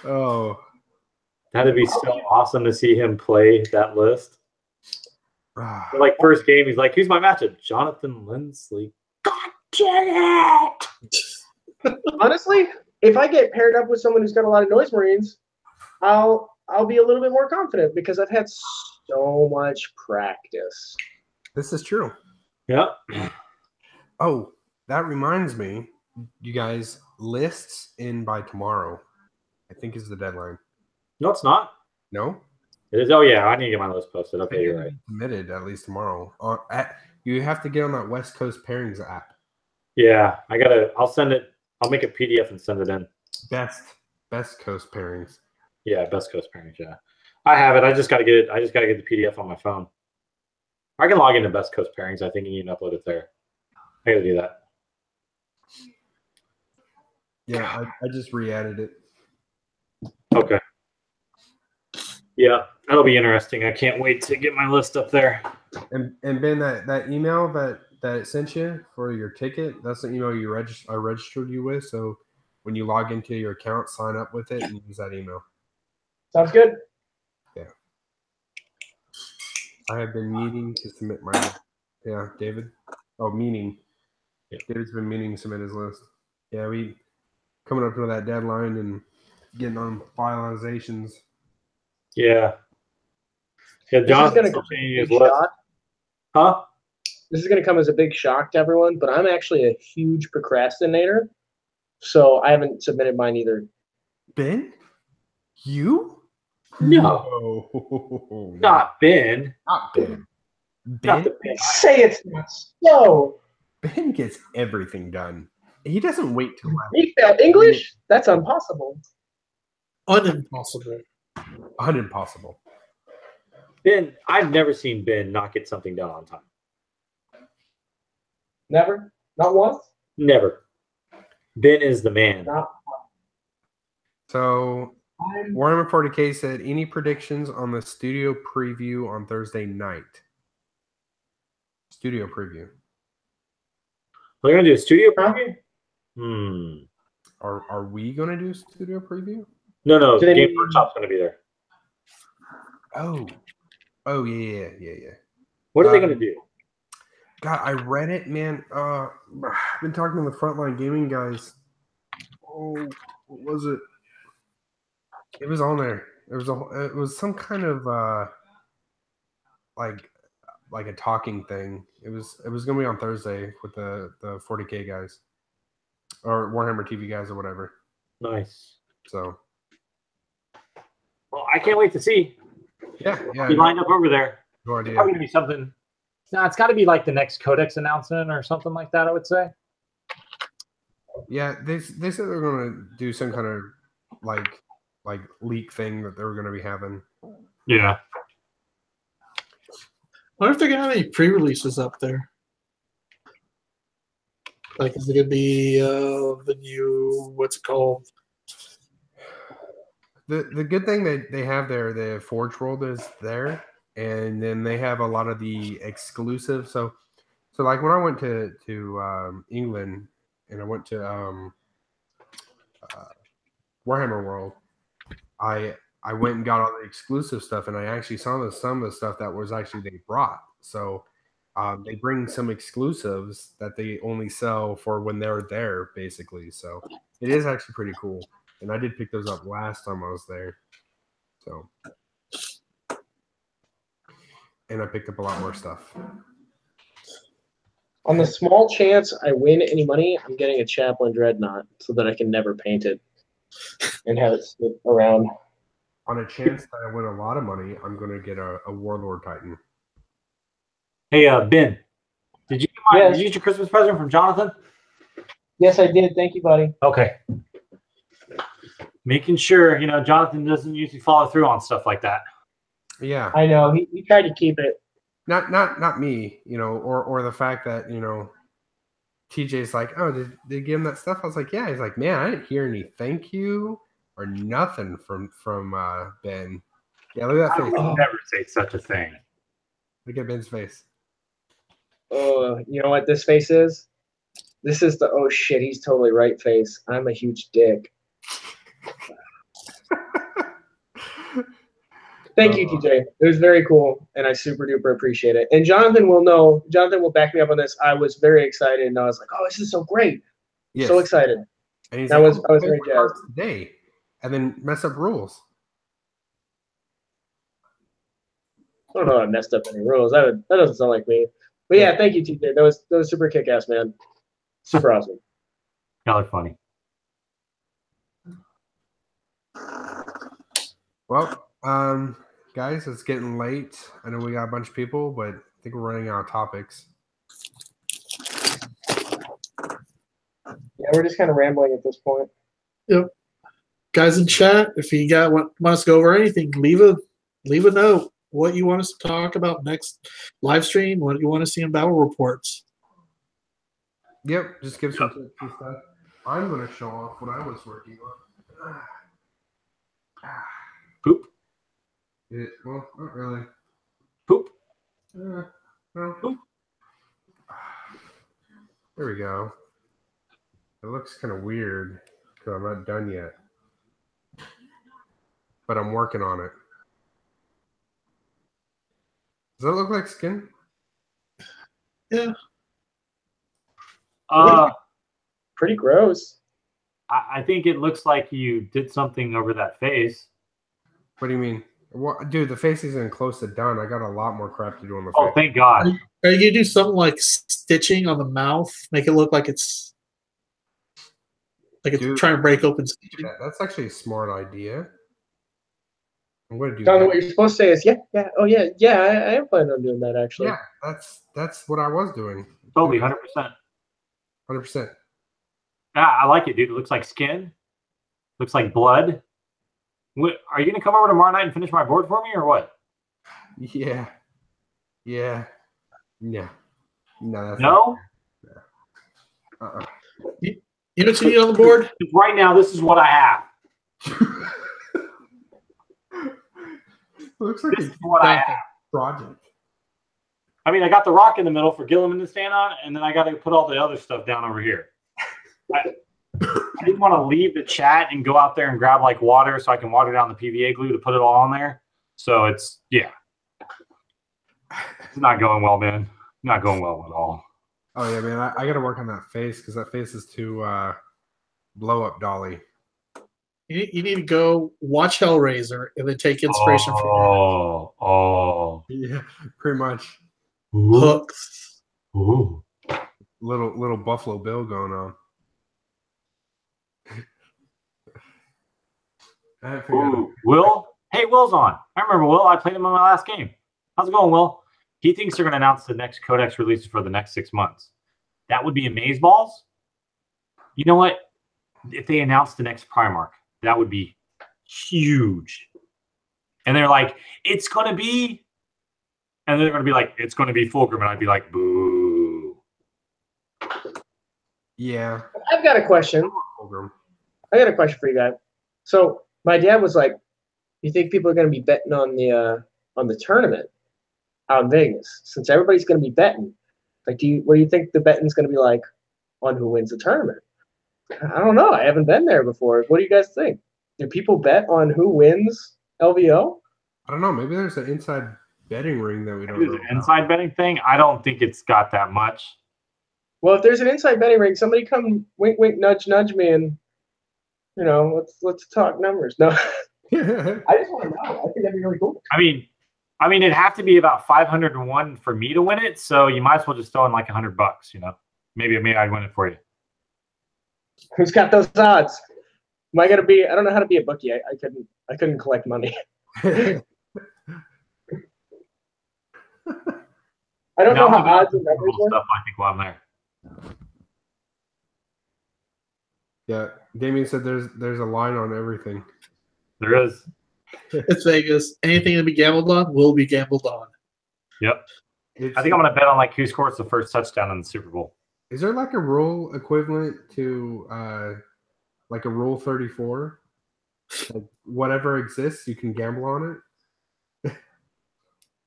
Oh, That'd be so awesome to see him play that list. Like first game, he's like, "Who's my matchup? Jonathan Lindsley." God damn it! Honestly, if I get paired up with someone who's got a lot of Noise Marines, I'll be a little bit more confident because I've had so much practice. this is true. Yeah. Oh, that reminds me, you guys, lists in by tomorrow, I think is the deadline. No, it's not. No? It is. Oh yeah, I need to get my list posted. Okay, you're right. Submitted at least tomorrow. You have to get on that West Coast Pairings app. Yeah, I'll send it. I'll make a PDF and send it in. Best Coast Pairings. Yeah, Best Coast Pairings. Yeah, I have it. I just got to get it. I just got to get the PDF on my phone. I can log into Best Coast Pairings. I think you can upload it there. I got to do that. Yeah, I just re-added it. Okay. Yeah, that'll be interesting. I can't wait to get my list up there. And Ben, that email that it sent you for your ticket, that's the email I registered you with. So when you log into your account, sign up with it and use that email. Sounds good. Yeah. I have been meaning to submit my David. Oh, meaning. Yeah. David's been meaning to submit his list. Yeah, we coming up to that deadline and getting on finalizations. Yeah. Yeah, Jonathan's still changing his list. Huh? This is going to come as a big shock to everyone, but I'm actually a huge procrastinator, so I haven't submitted mine either. Ben? You? No. Not Ben. Not Ben. Not the Ben. Say it's not so. Ben gets everything done. He doesn't wait till He failed English? That's impossible. Unimpossible. Unimpossible. Ben, I've never seen Ben not get something done on time. Never? Not once? Never. Ben is the man. So Warhammer 40K said, any predictions on the studio preview on Thursday night? Studio preview. We're going to do a studio preview? Are we going to do a studio preview? No. Game Workshop's going to be there. Oh, yeah. What are they going to do? God, I read it, man. I've been talking to the Frontline Gaming guys. Oh, what was it? It was on there. It was some kind of like a talking thing. It was gonna be on Thursday with the 40K guys or Warhammer TV guys or whatever. Nice. So, well, I can't wait to see. Yeah. I'll be lined up over there. No It's idea. probably gonna be something. No, it's got to be like the next Codex announcement or something like that. I would say. Yeah, they said they're going to do some kind of like leak thing that they were going to be having. Yeah. I wonder if they're gonna have any pre-releases up there. Like, is it gonna be the new what's it called? The good thing that they have there, the Forge World is there, and then they have a lot of the exclusive. So like when I went to England and I went to Warhammer World, I went and got all the exclusive stuff, and I actually saw some of the stuff that was actually they brought. So they bring some exclusives that they only sell for when they're there, basically. So it is actually pretty cool, and I did pick those up last time I was there. So, and I picked up a lot more stuff. On the small chance I win any money, I'm getting a Chaplain Dreadnought so that I can never paint it and have it sit around. On a chance that I win a lot of money, I'm going to get a Warlord Titan. Hey, Ben, did you Yes. did you get your Christmas present from Jonathan? Yes, I did. Thank you, buddy. Okay. Making sure, Jonathan doesn't usually follow through on stuff like that. Yeah, I know. He tried to keep it. not me, or the fact that TJ's like, oh, did they give him that stuff? I was like, yeah. He's like, man, I didn't hear any thank you or nothing from Ben. Yeah, look at that I face. would never say such a thing. Look at Ben's face. You know what this face is? This is the oh shit, he's totally right face. I'm a huge dick. Thank you, TJ. It was very cool, and I super duper appreciate it. And Jonathan will know. Jonathan will back me up on this. I was very excited, and I was like, "Oh, this is so great! Yes. So excited!" And he's I like, was very jazzed today, and then mess up rules. I don't know if I messed up any rules. That doesn't sound like me. But yeah, thank you, TJ. That was super kick ass, man. Super awesome. Y'all are funny. Well, guys, it's getting late. I know we got a bunch of people, but I think we're running out of topics. Yeah, we're just kind of rambling at this point. Yep. Guys in chat, if you want us to go over anything, leave a note. What you want us to talk about next live stream? What you want to see in battle reports? Yep, just give some tips and stuff. I'm going to show off what I was working on. Poop. Well, not really. Poop. Well, Poop. There we go. It looks kind of weird because I'm not done yet. But I'm working on it. Does that look like skin? Yeah. Pretty gross. I think it looks like you did something over that face. What do you mean? What, dude, the face isn't close to done. I got a lot more crap to do on the face. Oh, thank God. Are you gonna do something like stitching on the mouth? Make it look like it's Dude, trying to break open. That's actually a smart idea. I'm going to do Jonathan, that. what you're supposed to say is, I am planning on doing that, actually. Yeah, that's what I was doing. Totally, 100%. 100%. Yeah, I like it, dude. It looks like skin. Looks like blood. Are you going to come over tomorrow night and finish my board for me or what? Yeah. No, that's No? not, You know what you need on the board? Right now, this is what I have. Looks like This is what I have. project. I mean, I got the rock in the middle for Gilliman to stand on, and then I got to put all the other stuff down over here. I didn't want to leave the chat and go out there and grab like water so I can water down the PVA glue to put it all on there. So it's not going well, man. Not going well at all. Oh yeah, man. I got to work on that face because that face is too blow up dolly. You need to go watch Hellraiser and then take inspiration from Oh. Yeah, pretty much. hooks. Ooh. Little Buffalo Bill going on. Ooh. Will? Hey, Will's on. I remember Will. I played him in my last game. How's it going, Will? He thinks they're going to announce the next Codex release for the next 6 months. That would be amazeballs. You know what? If they announce the next Primarch, that would be huge. And they're like, it's going to be, and they're going to be like, it's going to be Fulgrim. And I'd be like, boo. Yeah. I've got a question. I got a question for you guys. So my dad was like, "You think people are going to be betting on the tournament out in Vegas? Since everybody's going to be betting, like, what do you think the betting's going to be like on who wins the tournament?" I don't know. I haven't been there before. What do you guys think? Do people bet on who wins LVO? I don't know. Maybe there's an inside betting ring that we don't know. An inside betting thing? I don't think it's got that much. Well, if there's an inside betting ring, somebody come wink, wink, nudge, nudge me, and let's talk numbers. No, I just want to know. I think that'd be really cool. I mean, it'd have to be about 501 for me to win it. So you might as well just throw in like $100. Maybe I'd win it for you. Who's got those odds? Am I gonna be? I don't know how to be a bookie. I couldn't collect money. I don't know how odds and numbers work. Stuff, I think, while I'm there. Yeah, Damien said there's a line on everything. There is. It's Vegas. Anything to be gambled on will be gambled on. Yep. I think I'm gonna bet on like who scores the first touchdown in the Super Bowl. Is there like a rule equivalent to like a Rule 34? Like whatever exists, you can gamble on it? I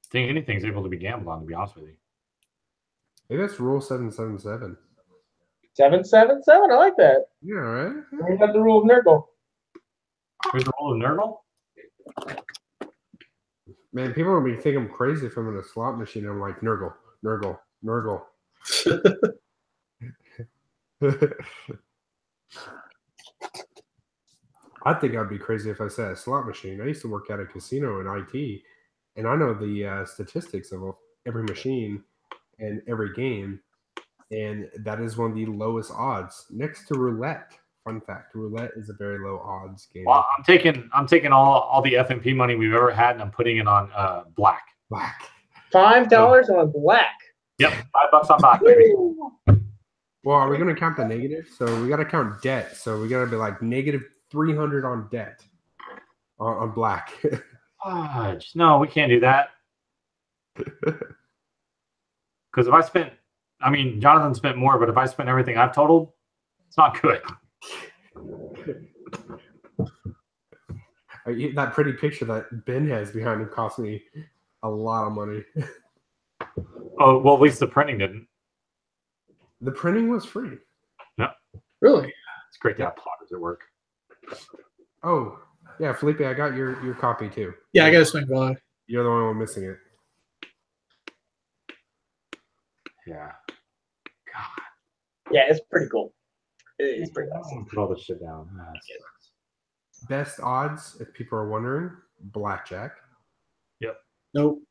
think anything's able to be gambled on, to be honest with you. Maybe that's Rule 777. 777? I like that. Yeah, right? We got the rule of Nurgle. There's the rule of Nurgle? Man, people are going to think I'm crazy if I'm in a slot machine. I'm like, Nurgle. I think I'd be crazy if I said a slot machine. I used to work at a casino in IT, and I know the statistics of every machine and every game, and that is one of the lowest odds next to roulette. Fun fact: roulette is a very low odds game. Well, I'm taking all the FNP money we've ever had, and I'm putting it on black. $5 on black. Yep, $5 on black, baby. Well, are we going to count the negative? So we got to count debt. So we got to be like negative 300 on debt on black. No, we can't do that. Because if I spent, Jonathan spent more, but if I spent everything I've totaled, it's not good. That pretty picture that Ben has behind him cost me a lot of money. Oh, well, at least the printing didn't. The printing was free. No. Really? It's great to have plotters at work. Oh, yeah, Felipe, I got your copy too. Yeah, I got to swing by. You're the only one missing it. Yeah. God. Yeah, it's pretty cool. It's pretty awesome. Put all this shit down. Best odds, if people are wondering, blackjack. Yep. Nope.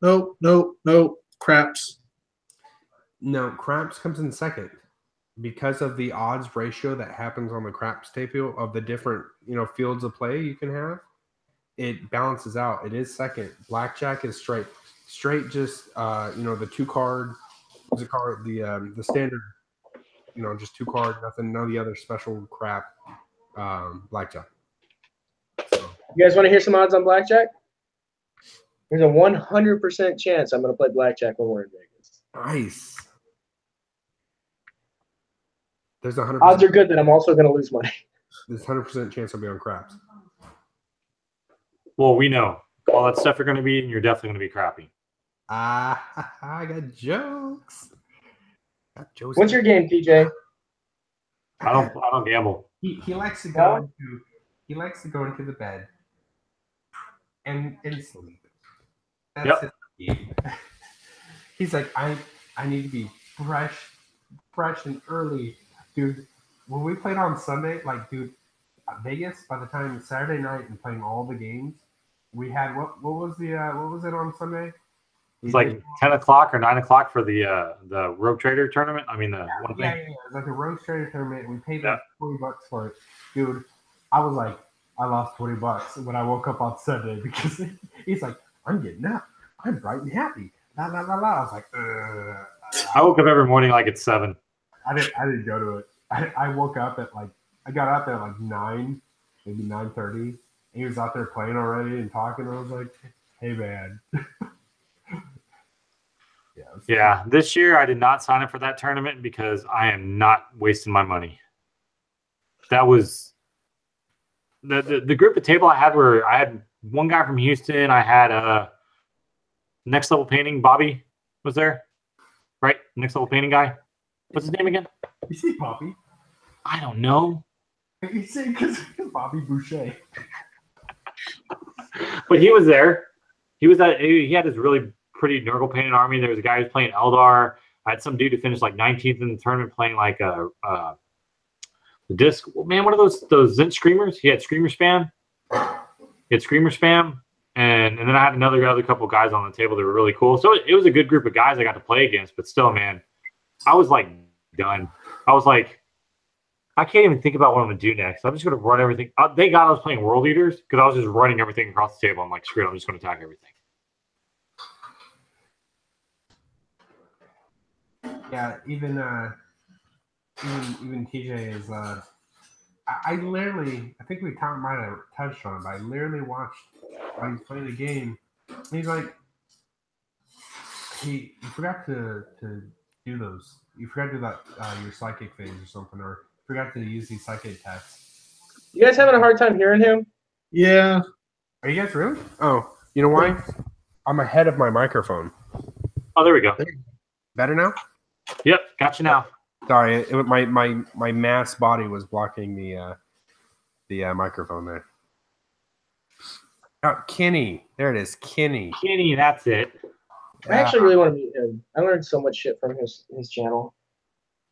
Craps. No, craps comes in second because of the odds ratio that happens on the craps table of the different fields of play you can have. It balances out. It is second. Blackjack is straight. Just the 2 card. What's it called? The standard. Just 2 card. Nothing. None of the other special crap. Blackjack. So. You guys want to hear some odds on blackjack? There's a 100% chance I'm going to play blackjack when we're in Vegas. Nice. There's 100%. Odds are good that I'm also going to lose money. There's 100% chance I'll be on craps. Well, we know all that stuff you're going to be, and you're definitely going to be crappy. I got jokes. What's your game, TJ? I don't gamble. He likes to go into the bed and sleep. That's yep. He's like, I need to be fresh and early, dude. When we played on Sunday, Vegas, by the time Saturday night and playing all the games, we had what was it on Sunday? It's like 10 o'clock or 9 o'clock for the Rogue Trader tournament. It was like a Rogue Trader tournament. We paid like $20 for it, dude. I was like, I lost $20 when I woke up on Sunday because he's like, I'm getting up. I'm bright and happy. La la la la. I was like, I woke up every morning like at 7. I didn't go to it. I woke up at like I got up at like 9, maybe 9:30. And he was out there playing already and talking. And I was like, hey man. Yeah, this year I did not sign up for that tournament because I am not wasting my money. That was the group of table I had where I had one guy from Houston. I had Next Level Painting. Bobby was there, right? Next Level Painting guy. What's his name again? You see Bobby? I don't know. You see, because Bobby Boucher. But he was there. He had his really pretty Nurgle painted army. There was a guy who was playing Eldar. I had some dude who finished like 19th in the tournament playing like the disc. Man, what are those Zint Screamers? He had Screamer Spam. And then I had other couple guys on the table that were really cool. So it was a good group of guys I got to play against, but still, man, I was like done. I was like, I can't even think about what I'm going to do next. I'm just going to run everything. Thank God I was playing World Eaters because I was just running everything across the table. I'm like, screw it, I'm just going to attack everything. Yeah, even TJ is. I literally, I think we might have touched on it, but I literally watched while he's playing the game. And he's like, you forgot to do those. You forgot to do that your psychic phase or something, or forgot to use these psychic attacks. You guys having a hard time hearing him? Yeah. Are you guys really? Oh, you know why? I'm ahead of my microphone. Oh, there we go. Better now? Yep, got you now. Sorry, my mass body was blocking the microphone there. Oh, Kenny. There it is. Kenny, that's it. I actually really want to meet him. I learned so much shit from his channel.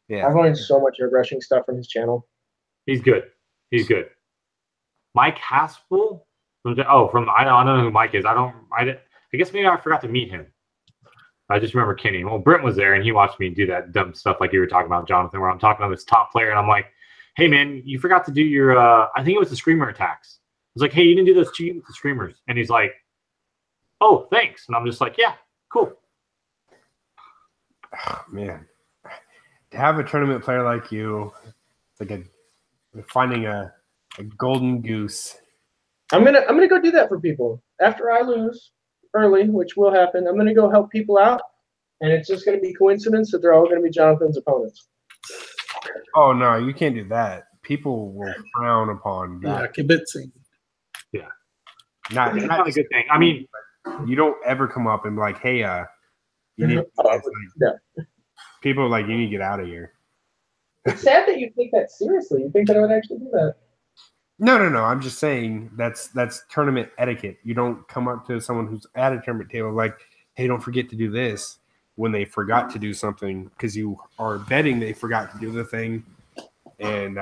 Yeah. I've learned so much airbrushing stuff from his channel. He's good. Mike Haspel? I don't know who Mike is. I guess maybe I forgot to meet him. I just remember Kenny. Well, Brent was there, and he watched me do that dumb stuff like you were talking about, Jonathan, where I'm talking about this top player, and I'm like, hey, man, you forgot to do your I think it was the Screamer attacks. I was like, hey, you didn't do those 2 units of Screamers. And he's like, oh, thanks. And I'm just like, yeah, cool. Oh, man. To have a tournament player like you, it's like finding a golden goose. I'm gonna go do that for people. After I lose early, which will happen, I'm gonna go help people out, and it's just gonna be coincidence that they're all gonna be Jonathan's opponents. Oh no, you can't do that. People will frown upon that. Yeah, kibitzing. Yeah. Not a good thing. I mean, you don't ever come up and be like, hey, you need people are like, you need to get out of here. It's sad that you take that seriously. You think that I would actually do that? No. I'm just saying that's tournament etiquette. You don't come up to someone who's at a tournament table like, hey, don't forget to do this when they forgot to do something because you are betting they forgot to do the thing, and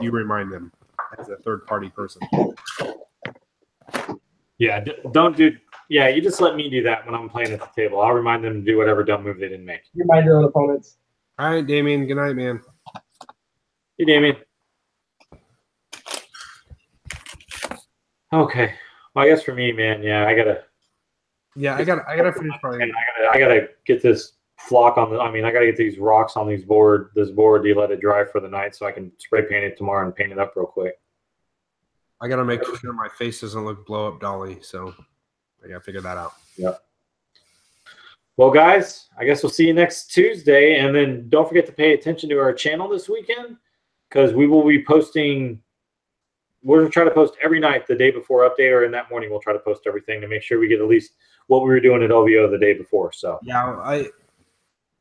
you remind them as a third-party person. Yeah, don't do. Yeah, you just let me do that when I'm playing at the table. I'll remind them to do whatever dumb move they didn't make. You remind your own opponents. All right, Damien. Good night, man. Hey, Damien. Okay. Well, I guess for me, man, yeah, I gotta finish probably. I gotta get this flock on I gotta get these rocks on this board. Do you let it dry for the night so I can spray paint it tomorrow and paint it up real quick. I gotta make sure my face doesn't look blow up dolly, so I gotta figure that out. Yep. Well, guys, I guess we'll see you next Tuesday, and then don't forget to pay attention to our channel this weekend because we will be posting. We're going to try to post every night the day before update, or in that morning we'll try to post everything to make sure we get at least what we were doing at LVO the day before. So yeah,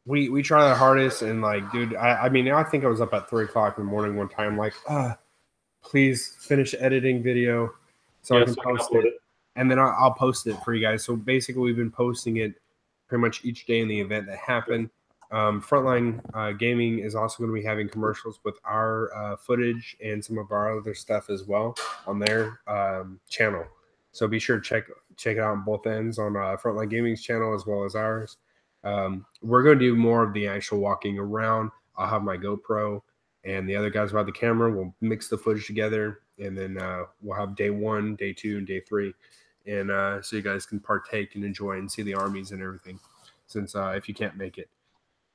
we try our hardest, and like, dude, I think I was up at 3 o'clock in the morning one time, like, please finish editing video so I can post it, and then I'll post it for you guys. So basically, we've been posting it pretty much each day in the event that happened. Frontline Gaming is also going to be having commercials with our footage and some of our other stuff as well on their channel. So be sure to check it out on both ends on Frontline Gaming's channel as well as ours. We're going to do more of the actual walking around. I'll have my GoPro, and the other guys will have the camera. We'll mix the footage together, and then we'll have day 1, day 2, and day 3. and so you guys can partake and enjoy and see the armies and everything. Since if you can't make it,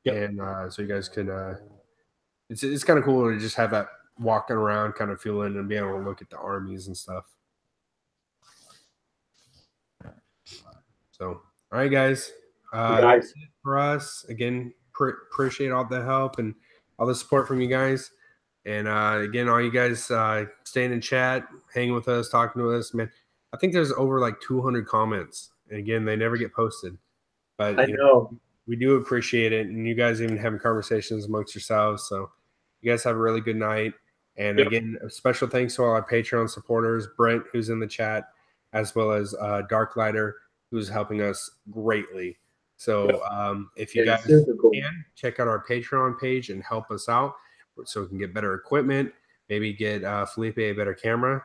and so you guys can, it's kind of cool to just have that walking around kind of feeling and be able to look at the armies and stuff. So, all right, guys. That's it for us. Again, appreciate all the help and all the support from you guys. And again, all you guys staying in chat, hanging with us, talking to us, man. I think there's over like 200 comments. And again, they never get posted. But I know. We do appreciate it. And you guys even having conversations amongst yourselves. So you guys have a really good night. And again, a special thanks to all our Patreon supporters, Brent, who's in the chat, as well as Darklighter, who's helping us greatly. So if you guys can, check out our Patreon page and help us out so we can get better equipment, maybe get Felipe a better camera.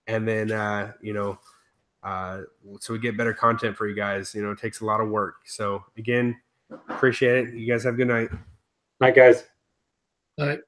And then, so we get better content for you guys. It takes a lot of work. So again, appreciate it. You guys have a good night. Night, guys. All right.